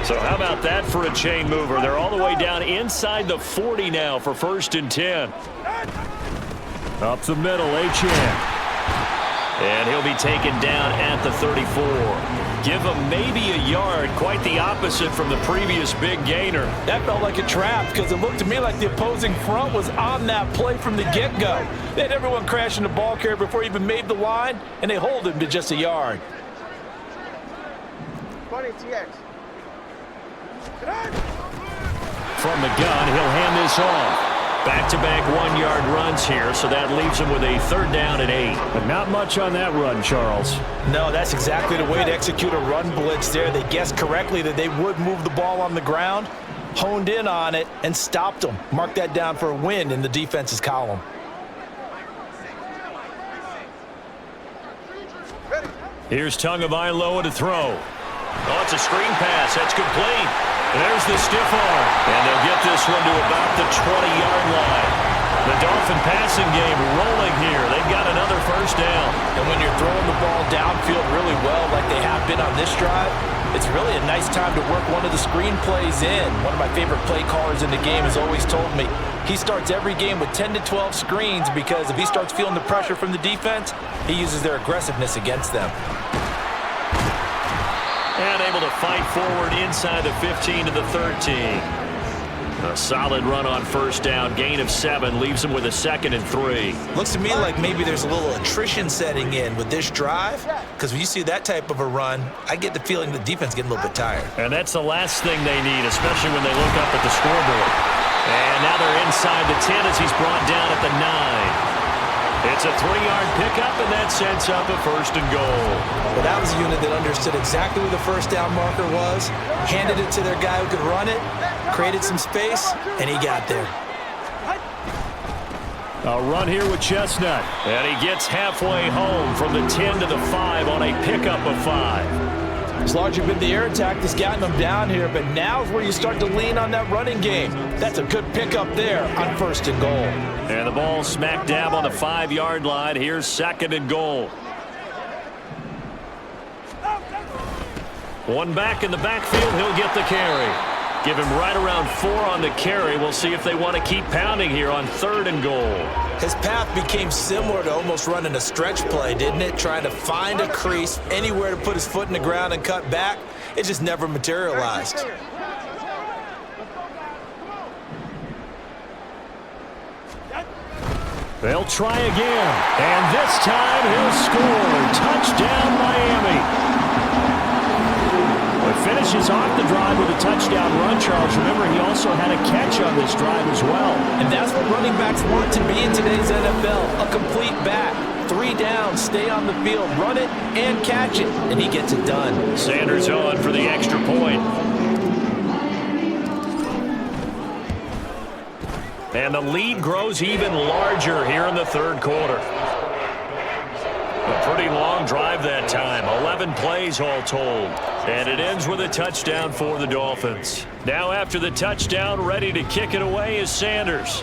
So how about that for a chain mover? They're all the way down inside the 40 now for 1st and 10. Up the middle, Achane. And he'll be taken down at the 34. Give him maybe a yard, quite the opposite from the previous big gainer. That felt like a trap because it looked to me like the opposing front was on that play from the get-go. They had everyone crashing the ball carrier before he even made the line, and they hold him to just a yard. From the gun, he'll hand this off. Back-to-back 1-yard runs here, so that leaves him with a 3rd down and 8. But not much on that run, Charles. No, that's exactly the way to execute a run blitz there. They guessed correctly that they would move the ball on the ground, honed in on it, and stopped them. Mark that down for a win in the defense's column. Here's Tagovailoa to throw. Oh, it's a screen pass. That's complete. There's the stiff arm. And they'll get this one to about the 20-yard line. The Dolphin passing game rolling here. They've got another 1st down. And when you're throwing the ball downfield really well like they have been on this drive, it's really a nice time to work one of the screen plays in. One of my favorite play callers in the game has always told me he starts every game with 10 to 12 screens because if he starts feeling the pressure from the defense, he uses their aggressiveness against them. And able to fight forward inside the 15 to the 13. A solid run on 1st down. Gain of 7 leaves him with a 2nd and 3. Looks to me like maybe there's a little attrition setting in with this drive because when you see that type of a run, I get the feeling the defense getting a little bit tired. And that's the last thing they need, especially when they look up at the scoreboard. And now they're inside the 10 as he's brought down at the 9. It's a 3-yard pickup, and that sets up a 1st and goal. Well, that was a unit that understood exactly where the 1st down marker was, handed it to their guy who could run it, created some space, and he got there. A run here with Chestnut. And he gets halfway home from the 10 to the 5 on a pickup of 5. It's largely been the air attack that's gotten them down here, but now's where you start to lean on that running game. That's a good pickup there on 1st and goal. And the ball smack dab on the 5-yard line. Here's 2nd and goal. One back in the backfield. He'll get the carry. Give him right around 4 on the carry. We'll see if they want to keep pounding here on 3rd and goal. His path became similar to almost running a stretch play, didn't it? Trying to find a crease, anywhere to put his foot in the ground and cut back. It just never materialized. They'll try again. And this time he'll score. Touchdown, Miami. But finishes off the drive with a touchdown run, Charles. Remember, he also had a catch on this drive as well. And that's what running backs want to be in today's NFL. A complete back. 3 down, stay on the field, run it, and catch it. And he gets it done. Sanders on for the extra point. And the lead grows even larger here in the 3rd quarter. A pretty long drive that time. 11 plays all told. And it ends with a touchdown for the Dolphins. Now after the touchdown, ready to kick it away is Sanders.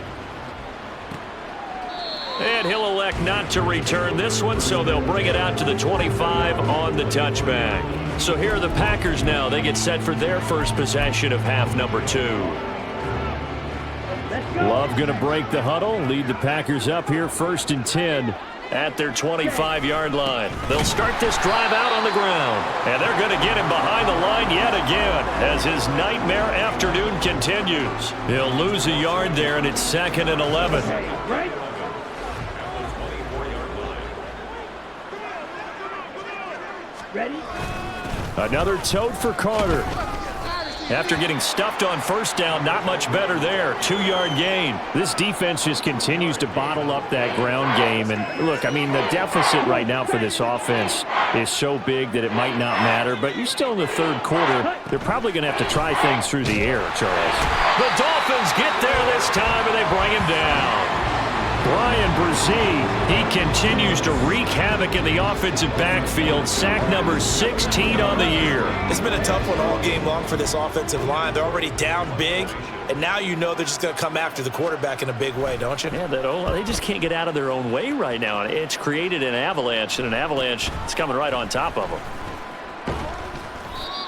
And he'll elect not to return this one, so they'll bring it out to the 25 on the touchback. So here are the Packers now. They get set for their first possession of half number 2. Love going to break the huddle, lead the Packers up here 1st and 10. At their 25-yard line. They'll start this drive out on the ground. And they're going to get him behind the line yet again as his nightmare afternoon continues. He'll lose a yard there, and it's 2nd and 11. Ready? Another tote for Carter. After getting stuffed on 1st down, not much better there. 2-yard gain. This defense just continues to bottle up that ground game. And look, I mean, the deficit right now for this offense is so big that it might not matter. But you're still in the 3rd quarter. They're probably going to have to try things through the air, Charles. The Dolphins get there this time, and they bring him down. Brian Brzee, he continues to wreak havoc in the offensive backfield. Sack number 16 on the year. It's been a tough one all game long for this offensive line. They're already down big, and now you know they're just going to come after the quarterback in a big way, don't you? Yeah, they just can't get out of their own way right now. It's created an avalanche, and an avalanche is coming right on top of them.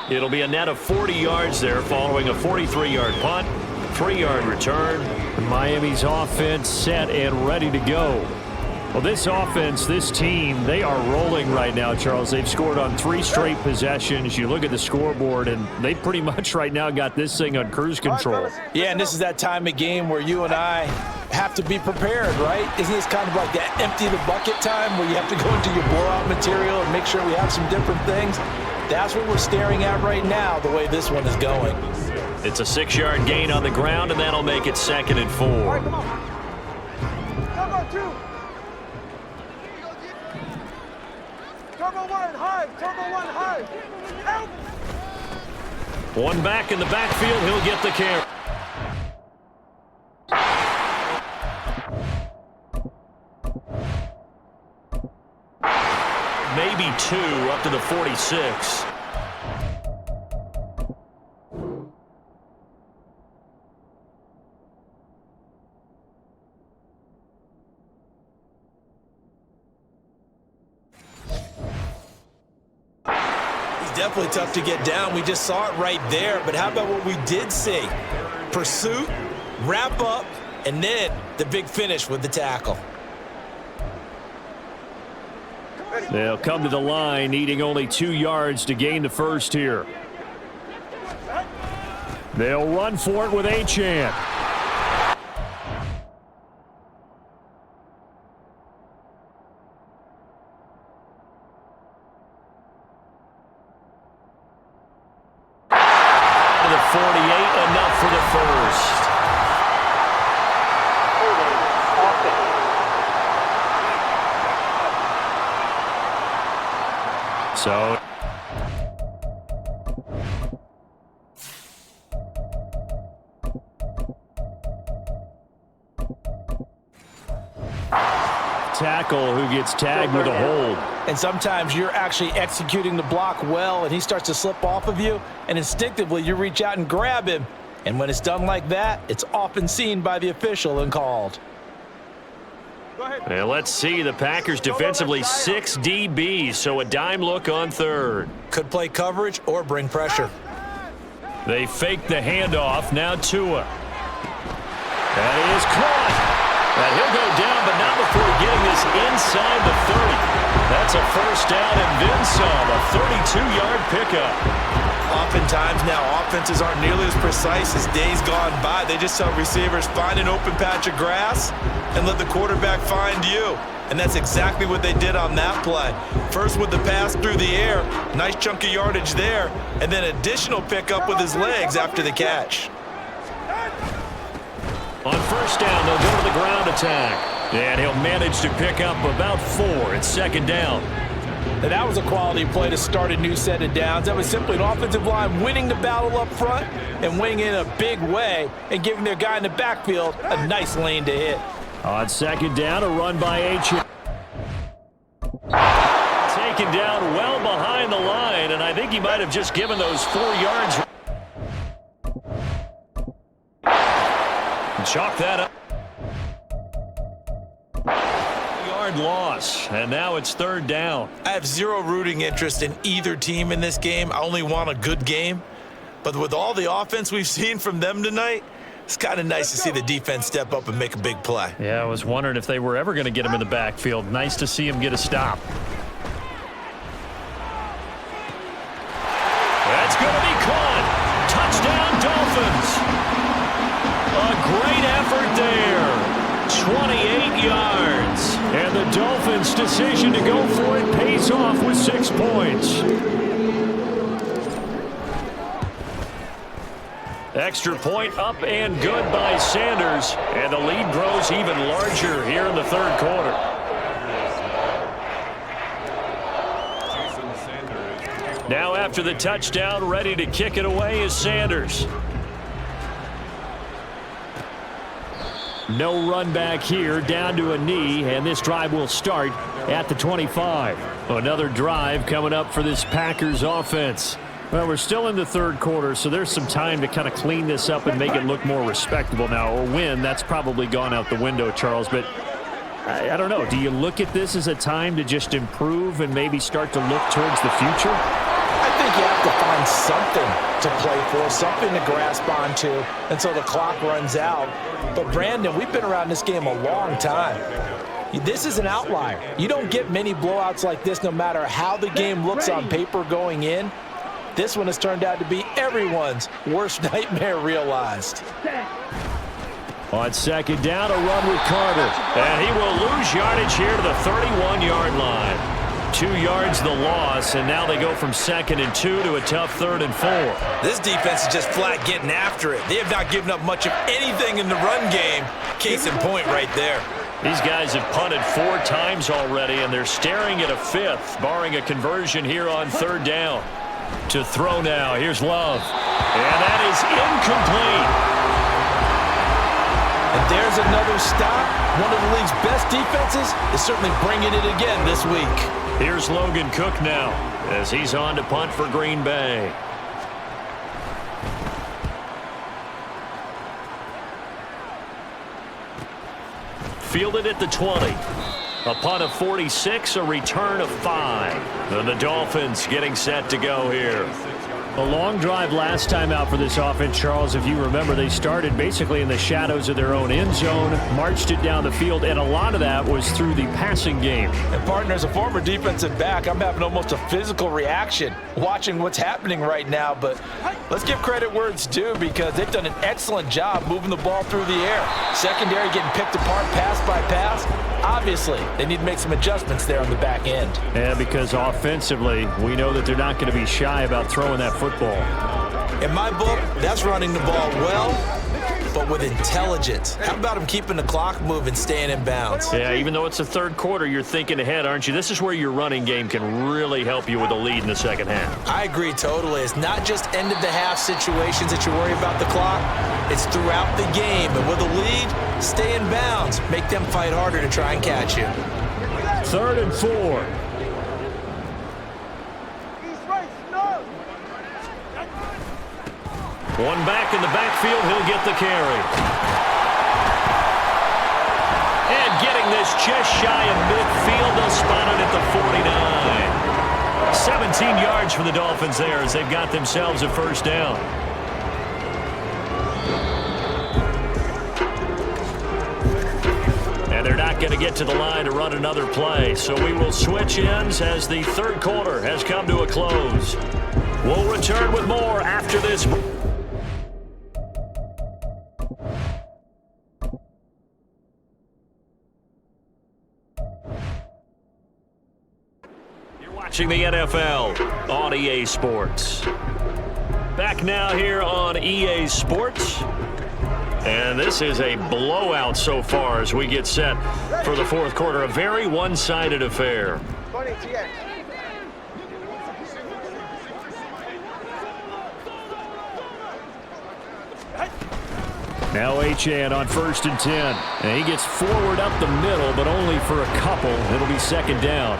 It'll be a net of 40 yards there following a 43-yard punt, 3-yard return. Miami's offense set and ready to go. Well, this offense, this team, they are rolling right now, Charles. They've scored on 3 straight possessions. You look at the scoreboard, and they pretty much right now got this thing on cruise control. Yeah, and this is that time of game where you and I have to be prepared, right? Isn't this kind of like that empty the bucket time where you have to go into your blowout material and make sure we have some different things? That's what we're staring at right now, the way this one is going. It's a 6-yard gain on the ground, and that'll make it 2nd and 4. All right, come on. Turbo 2. Turbo 1, high. Turbo 1, high. Help. One back in the backfield. He'll get the carry. Maybe 2 up to the 46. Definitely tough to get down. We just saw it right there. But how about what we did see? Pursuit, wrap up, and then the big finish with the tackle. They'll come to the line, needing only 2 yards to gain the first here. They'll run for it with Achane. The 48, enough for the first. So tackle who gets tagged with a hold. And sometimes you're actually executing the block well, and he starts to slip off of you, and instinctively you reach out and grab him. And when it's done like that, it's often seen by the official and called. And let's see, the Packers defensively 6 DBs, so a dime look on 3rd. Could play coverage or bring pressure. They fake the handoff, now Tua. That is caught. And he'll go down, but not before getting this inside the 30. That's a first down and then some, a 32-yard pickup. Oftentimes now, offenses aren't nearly as precise as days gone by. They just tell receivers, find an open patch of grass and let the quarterback find you. And that's exactly what they did on that play. First with the pass through the air, nice chunk of yardage there, and then additional pickup with his legs after the catch. On first down, they'll go to the ground attack. And he'll manage to pick up about 4. It's 2nd down. And that was a quality play to start a new set of downs. That was simply an offensive line winning the battle up front and winning in a big way and giving their guy in the backfield a nice lane to hit. On 2nd down, a run by Achane. Taken down well behind the line, and I think he might have just given those 4 yards. Chalk that up. Yard loss, and now it's 3rd down. I have zero rooting interest in either team in this game. I only want a good game. But with all the offense we've seen from them tonight, it's kind of nice to see the defense step up and make a big play. Yeah, I was wondering if they were ever going to get him in the backfield. Nice to see him get a stop. That's going to be caught. Touchdown, Dolphins. A great effort there. 28 yards. And the Dolphins' decision to go for it pays off with 6 points. Extra point up and good by Sanders. And the lead grows even larger here in the 3rd quarter. Now after the touchdown, ready to kick it away is Sanders. No run back here, down to a knee, and this drive will start at the 25. Another drive coming up for this Packers offense. Well, we're still in the third quarter, so there's some time to kind of clean this up and make it look more respectable now. Or win, that's probably gone out the window, Charles. But I don't know. Do you look at this as a time to just improve and maybe start to look towards the future? I think you have to find something to play for, something to grasp onto until the clock runs out. But, Brandon, we've been around this game a long time. This is an outlier. You don't get many blowouts like this no matter how the game looks on paper going in. This one has turned out to be everyone's worst nightmare realized. On second down, a run with Carter. And he will lose yardage here to the 31-yard line. 2 yards the loss, and now they go from 2nd and 2 to a tough 3rd and 4. This defense is just flat getting after it. They have not given up much of anything in the run game. Case in point right there. These guys have punted 4 times already, and they're staring at a 5th, barring a conversion here on 3rd down. To throw now, here's Love. And that is incomplete. And there's another stop. One of the league's best defenses is certainly bringing it again this week. Here's Logan Cook now as he's on to punt for Green Bay. Fielded at the 20. A punt of 46, a return of 5. And the Dolphins getting set to go here. A long drive last time out for this offense, Charles. If you remember, they started basically in the shadows of their own end zone, marched it down the field, and a lot of that was through the passing game. And, partner, as a former defensive back, I'm having almost a physical reaction watching what's happening right now. But let's give credit where it's due because they've done an excellent job moving the ball through the air. Secondary getting picked apart pass by pass. Obviously, they need to make some adjustments there on the back end. Yeah, because offensively, we know that they're not going to be shy about throwing that football. In my book, that's running the ball well, but with intelligence. How about him keeping the clock moving, staying in bounds? Yeah, even though it's the third quarter, you're thinking ahead, aren't you? This is where your running game can really help you with a lead in the second half. I agree totally. It's not just end-of-the-half situations that you worry about the clock. It's throughout the game. And with a lead, stay in bounds. Make them fight harder to try and catch you. 3rd and 4. One back in the backfield, he'll get the carry. And getting this just shy of midfield, they'll spot it at the 49. 17 yards for the Dolphins there as they've got themselves a first down. And they're not going to get to the line to run another play, so we will switch ends as the third quarter has come to a close. We'll return with more after this. Watching the NFL on EA Sports. Back now here on EA Sports. And this is a blowout so far as we get set for the fourth quarter. A very one-sided affair. Now Achane on 1st and 10. And he gets forward up the middle, but only for a couple. It'll be 2nd down.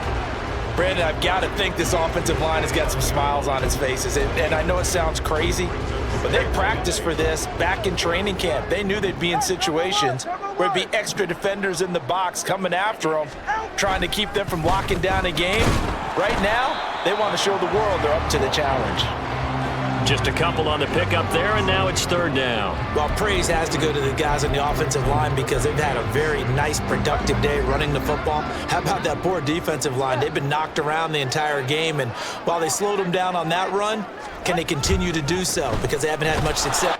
Brandon, I've got to think this offensive line has got some smiles on its faces. And I know it sounds crazy, but they practiced for this back in training camp. They knew they'd be in situations where it'd be extra defenders in the box coming after them, trying to keep them from locking down a game. Right now, they want to show the world they're up to the challenge. Just a couple on the pickup there, and now it's 3rd down. Well, praise has to go to the guys on the offensive line because they've had a very nice, productive day running the football. How about that poor defensive line? They've been knocked around the entire game, and while they slowed them down on that run, can they continue to do so? Because they haven't had much success.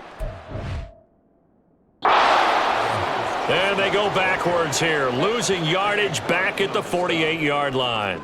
And they go backwards here, losing yardage back at the 48-yard line.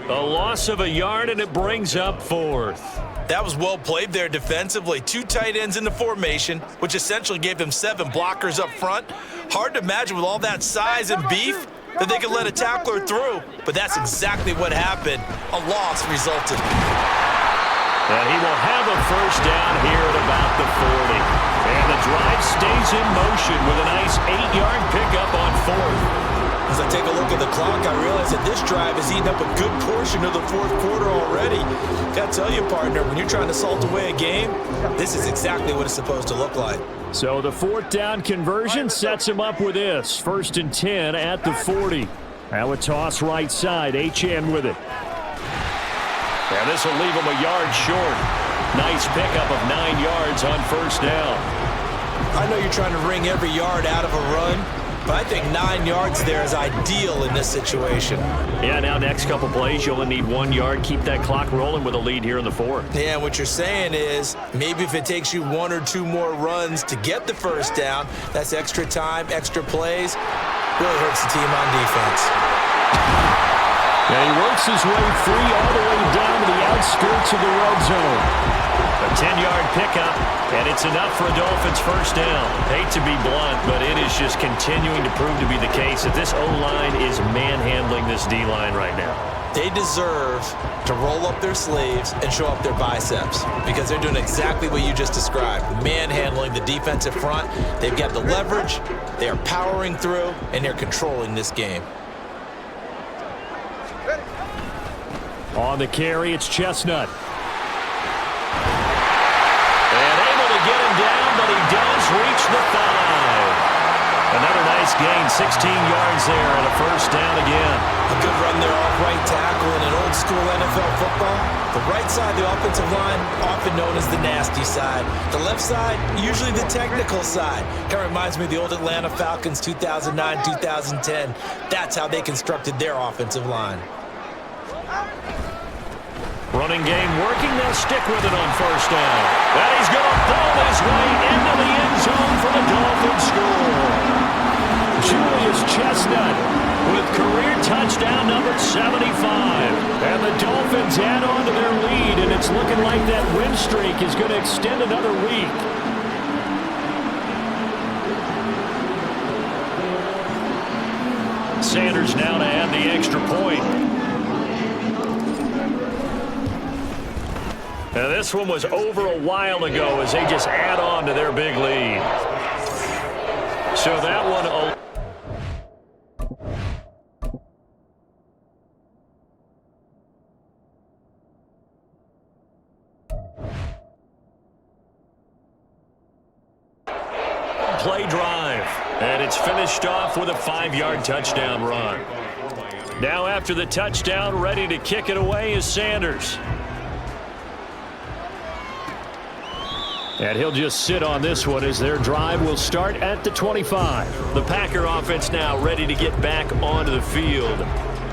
A loss of a yard, and it brings up 4th. That was well played there defensively. 2 tight ends in the formation, which essentially gave them 7 blockers up front. Hard to imagine with all that size and beef that they could let a tackler through, but that's exactly what happened. A loss resulted. And he will have a first down here at about the 40. And the drive stays in motion with a nice 8-yard pickup on 4th. As I take a look at the clock, I realize that this drive has eaten up a good portion of the 4th quarter already. Gotta tell you, partner, when you're trying to salt away a game, this is exactly what it's supposed to look like. So the 4th down conversion sets him up with this. 1st and 10 at the 40. Now a toss right side. Achane with it. And this will leave him a yard short. Nice pickup of 9 yards on 1st down. I know you're trying to wring every yard out of a run, but I think 9 yards there is ideal in this situation. Yeah, now next couple plays, you only need 1 yard. Keep that clock rolling with a lead here in the 4th. Yeah, what you're saying is maybe if it takes you 1 or 2 more runs to get the 1st down, that's extra time, extra plays, really hurts the team on defense. Yeah, he works his way free all the way down to the outskirts of the red zone. A 10-yard pickup, and it's enough for a Dolphins 1st down. Hate to be blunt, but it is just continuing to prove to be the case that this O-line is manhandling this D-line right now. They deserve to roll up their sleeves and show up their biceps because they're doing exactly what you just described, manhandling the defensive front. They've got the leverage, they are powering through, and they're controlling this game. On the carry, it's Chestnut. Get him down, but he does reach the 5. Another nice gain, 16 yards there, and a 1st down again. A good run there off right tackle in an old-school NFL football. The right side of the offensive line, often known as the nasty side. The left side, usually the technical side. Kind of reminds me of the old Atlanta Falcons 2009-2010. That's how they constructed their offensive line. Running game working. They'll stick with it on 1st down. And he's going to ball his way into the end zone for the Dolphins score. Julius Chestnut with career touchdown number 75. And the Dolphins add on to their lead, and it's looking like that win streak is going to extend another week. Sanders now to add the extra point. Now this one was over a while ago as they just add on to their big lead. So that one... play drive. And it's finished off with a 5-yard touchdown run. Now after the touchdown, ready to kick it away is Sanders. And he'll just sit on this one as their drive will start at the 25. The Packer offense now ready to get back onto the field.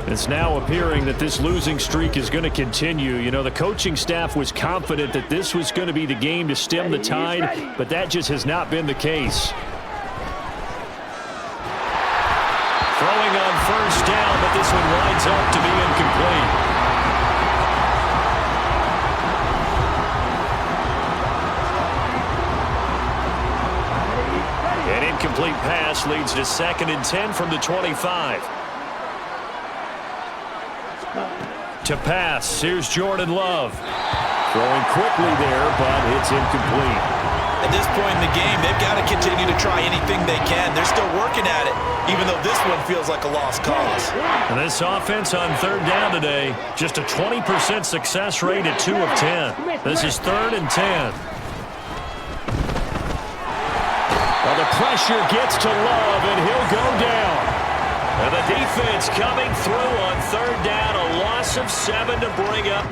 It's now appearing that this losing streak is going to continue. You know, the coaching staff was confident that this was going to be the game to stem the tide, but that just has not been the case. Throwing on 1st down, but this one winds up to be incomplete. An incomplete pass leads to 2nd and 10 from the 25. To pass, here's Jordan Love. Throwing quickly there, but it's incomplete. At this point in the game, they've got to continue to try anything they can. They're still working at it, even though this one feels like a lost cause. And this offense on 3rd down today, just a 20% success rate at 2 of 10. This is 3rd and 10. Well, the pressure gets to Love, and he'll go down. And the defense coming through on 3rd down, a loss of 7 to bring up.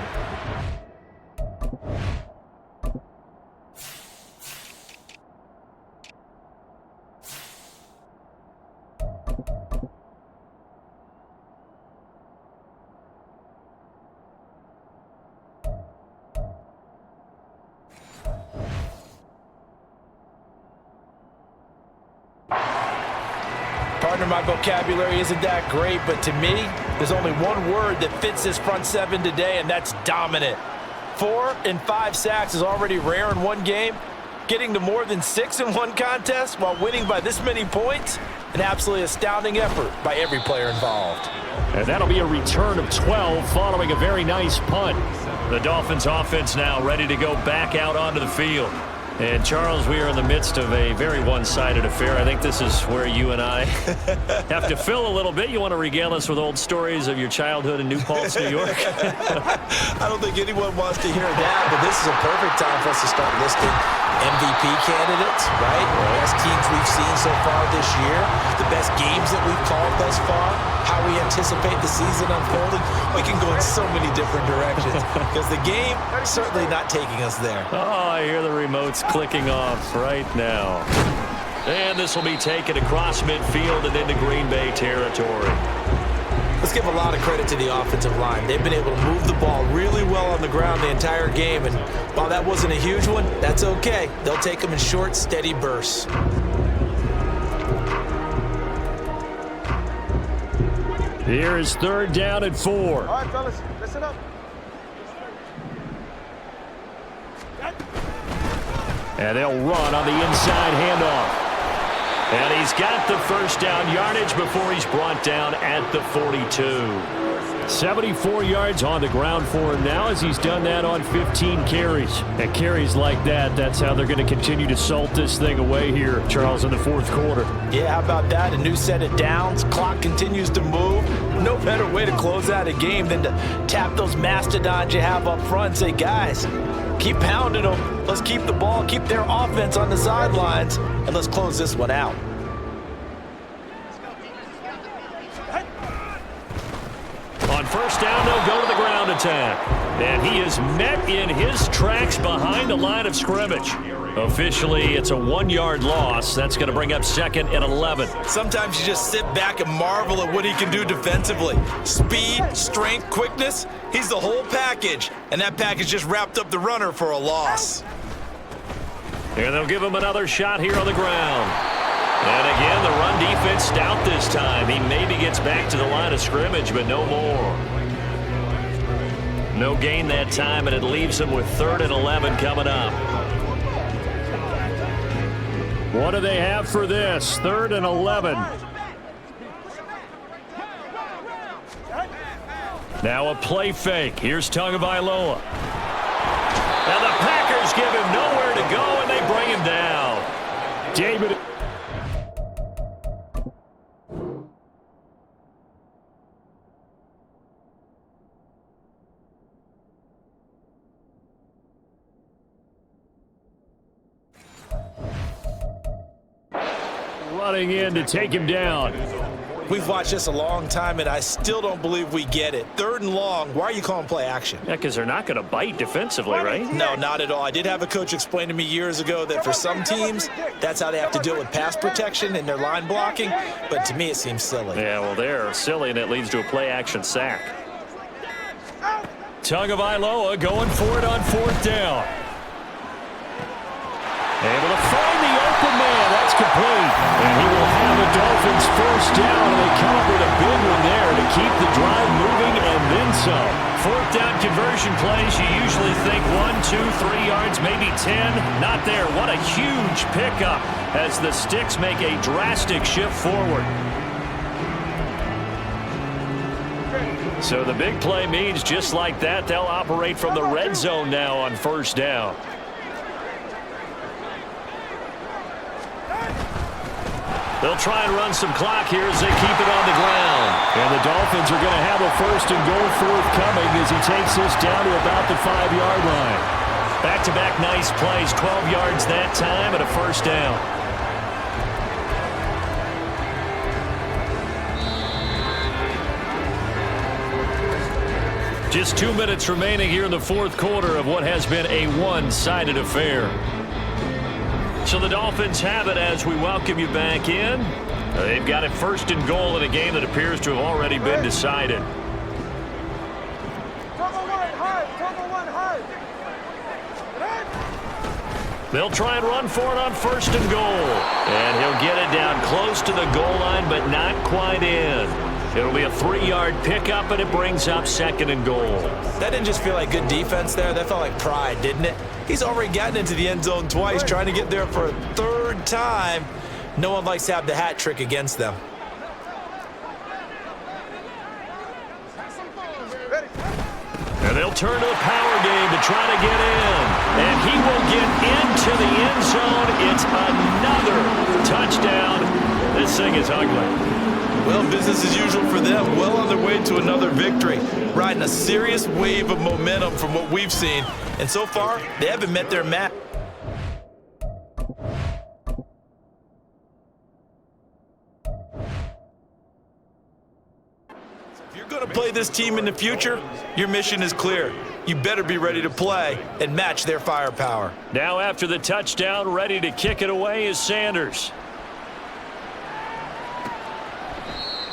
Partner, my vocabulary isn't that great, but to me, there's only one word that fits this front 7 today, and that's dominant. 4 and 5 sacks is already rare in one game. Getting to more than 6 in one contest while winning by this many points, an absolutely astounding effort by every player involved. And that'll be a return of 12 following a very nice punt. The Dolphins offense now ready to go back out onto the field. And, Charles, we are in the midst of a very one-sided affair. I think this is where you and I have to fill a little bit. You want to regale us with old stories of your childhood in New Paltz, New York? I don't think anyone wants to hear that, but this is a perfect time for us to start listing MVP candidates, right? The best teams we've seen so far this year, the best games that we've called thus far, how we anticipate the season unfolding. We can go in so many different directions because the game is certainly not taking us there. Oh, I hear the remotes clicking off right now. And this will be taken across midfield and into Green Bay territory. Let's give a lot of credit to the offensive line. They've been able to move the ball really well on the ground the entire game, and while that wasn't a huge one, that's okay. They'll take them in short, steady bursts. Here is 3rd down and 4. All right, fellas, listen up. And they'll run on the inside handoff. And he's got the first down yardage before he's brought down at the 42. 74 yards on the ground for him now as he's done that on 15 carries. And carries like that, that's how they're going to continue to salt this thing away here, Charles, in the 4th quarter. Yeah, how about that? A new set of downs. Clock continues to move. No better way to close out a game than to tap those mastodons you have up front and say, guys, keep pounding them. Let's keep the ball, keep their offense on the sidelines, and let's close this one out. On 1st down, they'll go to the ground attack. And he is met in his tracks behind the line of scrimmage. Officially, it's a 1-yard loss. That's going to bring up 2nd and 11. Sometimes you just sit back and marvel at what he can do defensively. Speed, strength, quickness, he's the whole package. And that package just wrapped up the runner for a loss. And they'll give him another shot here on the ground. And again, the run defense stout this time. He maybe gets back to the line of scrimmage, but no more. No gain that time, and it leaves him with 3rd and 11 coming up. What do they have for this? 3rd and 11. Now a play fake. Here's Tagovailoa. And the Packers give him nowhere to go, and they bring him down. David. Running in to take him down. We've watched this a long time, and I still don't believe we get it. 3rd and long, why are you calling play action? Yeah, because they're not going to bite defensively, right? No, not at all. I did have a coach explain to me years ago that for some teams, that's how they have to deal with pass protection and their line blocking, but to me it seems silly. Yeah, well, they're silly, and it leads to a play action sack. Tagovailoa going for it on 4th down. Able to find the open man. That's complete. And he will have the Dolphins 1st down. And they come up with a big one there to keep the drive moving and then some. 4th down conversion plays, you usually think 1, 2, 3 yards, maybe 10. Not there. What a huge pickup as the Sticks make a drastic shift forward. So the big play means just like that, they'll operate from the red zone now on 1st down. They'll try and run some clock here as they keep it on the ground. And the Dolphins are going to have a 1st and goal forthcoming as he takes this down to about the 5-yard line. Back-to-back nice plays, 12 yards that time and a 1st down. Just 2 minutes remaining here in the 4th quarter of what has been a one-sided affair. So the Dolphins have it as we welcome you back in. They've got it 1st and goal in a game that appears to have already been decided. They'll try and run for it on 1st and goal. And he'll get it down close to the goal line, but not quite in. It'll be a 3-yard pickup, and it brings up 2nd and goal. That didn't just feel like good defense there. That felt like pride, didn't it? He's already gotten into the end zone twice, trying to get there for a 3rd time. No one likes to have the hat trick against them. And they'll turn to the power game to try to get in. And he will get into the end zone. It's another touchdown. This thing is ugly. Well, business as usual for them. Well on their way to another victory. Riding a serious wave of momentum from what we've seen. And so far, they haven't met their match. If you're going to play this team in the future, your mission is clear. You better be ready to play and match their firepower. Now after the touchdown, ready to kick it away is Sanders.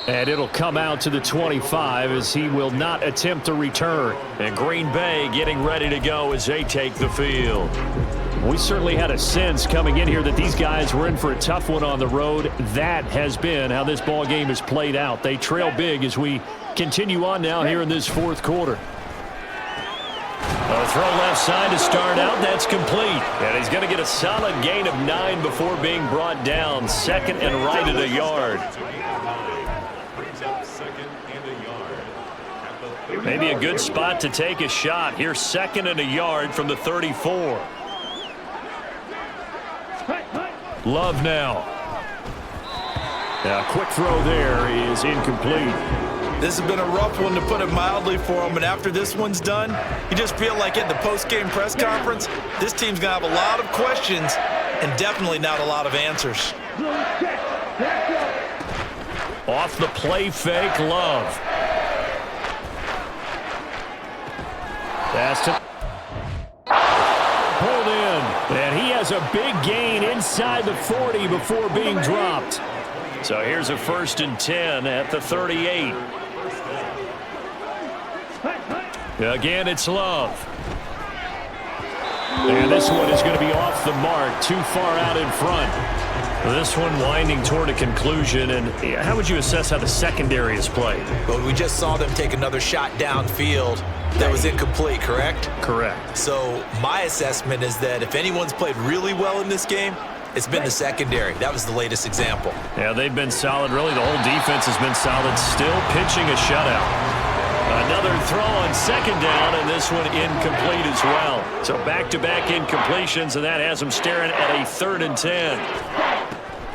And it'll come out to the 25 as he will not attempt to return. And Green Bay getting ready to go as they take the field. We certainly had a sense coming in here that these guys were in for a tough one on the road. That has been how this ball game has played out. They trail big as we continue on now here in this fourth quarter. A throw left side to start out. That's complete. And he's going to get a solid gain of 9 before being brought down. Second and right at a yard. Maybe a good spot to take a shot. Here's second and a yard from the 34. Love now. A quick throw there is incomplete. This has been a rough one, to put it mildly, for him. And after this one's done, you just feel like at the post-game press conference, this team's going to have a lot of questions and definitely not a lot of answers. Off the play fake, Love. Pass to pulled in, and he has a big gain inside the 40 before being dropped. So here's a 1st and 10 at the 38. Again, it's Love. And this one is going to be off the mark, too far out in front. This one winding toward a conclusion. And how would you assess how the secondary is played? Well, we just saw them take another shot downfield that was incomplete, correct? Correct. So my assessment is that if anyone's played really well in this game, it's been the secondary. That was the latest example. Yeah, they've been solid. Really, the whole defense has been solid. Still pitching a shutout. Another throw on second down, and this one incomplete as well. So back-to-back incompletions, and that has them staring at a 3rd and 10.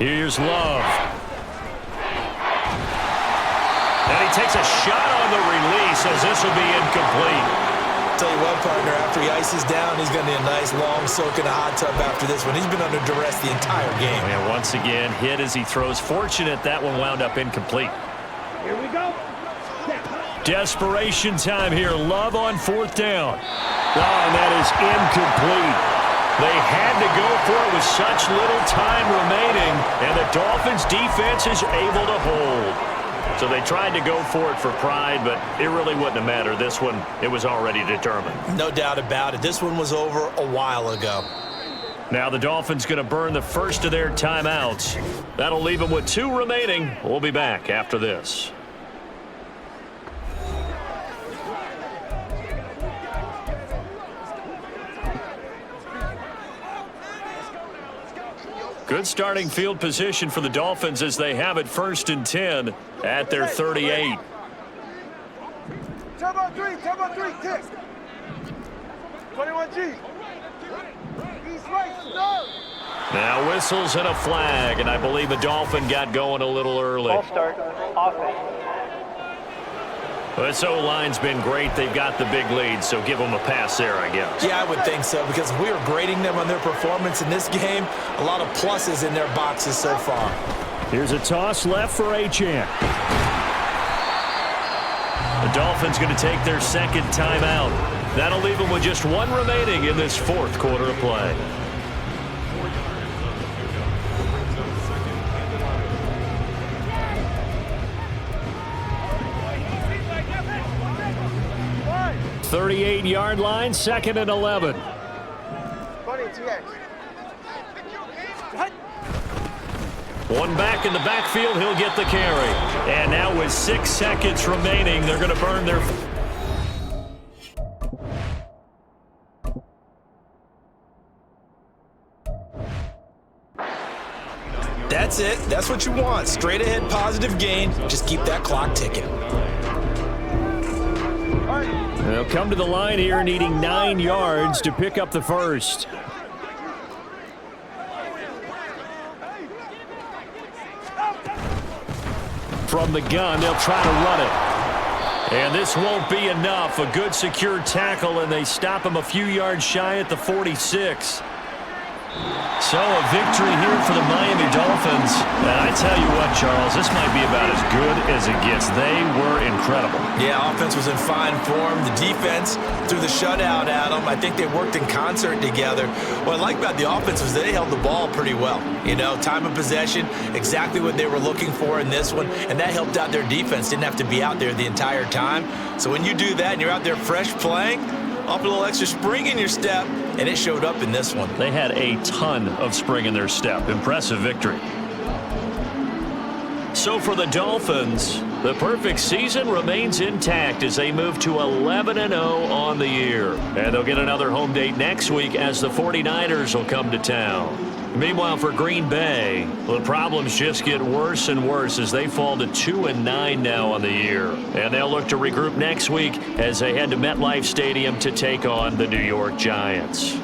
Here's Love. And he takes a shot on the release as this will be incomplete. Tell you what, partner, after he ices down, he's going to need a nice long soak in a hot tub after this one. He's been under duress the entire game. And once again, hit as he throws. Fortunate that one wound up incomplete. Here we go. Desperation time here. Love on 4th down. Oh, and that is incomplete. They had to go for it with such little time remaining, and the Dolphins defense is able to hold. So they tried to go for it for pride, but it really wouldn't have mattered. This one, it was already determined. No doubt about it. This one was over a while ago. Now the Dolphins going to burn the first of their timeouts. That'll leave them with 2 remaining. We'll be back after this. Good starting field position for the Dolphins as they have it 1st and 10 at their 38. Turbo 3, kick. 21G. East right, start. Now whistles and a flag, and I believe a Dolphin got going a little early. Ball start, offense. This O-line's been great. They've got the big lead, so give them a pass there, I guess. Yeah, I would think so, because if we were grading them on their performance in this game, a lot of pluses in their boxes so far. Here's a toss left for Achane. The Dolphins going to take their 2nd timeout. That'll leave them with just 1 remaining in this 4th quarter of play. One. 38-yard line, 2nd and 11. 20 TX. One back in the backfield, he'll get the carry. And now with 6 seconds remaining, they're going to burn their... That's it. That's what you want. Straight ahead positive gain. Just keep that clock ticking. All They'll come to the line here needing 9 yards to pick up the first. From the gun, they'll try to run it. And this won't be enough. A good secure tackle, and they stop him a few yards shy at the 46. So a victory here for the Miami Dolphins. And I tell you what, Charles, this might be about as good as it gets. They were incredible. Yeah, offense was in fine form. The defense threw the shutout at them. I think they worked in concert together. What I like about the offense was they held the ball pretty well. You know, time of possession, exactly what they were looking for in this one, and that helped out their defense. Didn't have to be out there the entire time. So when you do that and you're out there fresh playing, up a little extra spring in your step, and it showed up in this one. They had a ton of spring in their step. Impressive victory. So for the Dolphins, the perfect season remains intact as they move to 11-0 on the year. And they'll get another home date next week as the 49ers will come to town. Meanwhile, for Green Bay, the problems just get worse and worse as they fall to 2-9 now on the year. And they'll look to regroup next week as they head to MetLife Stadium to take on the New York Giants.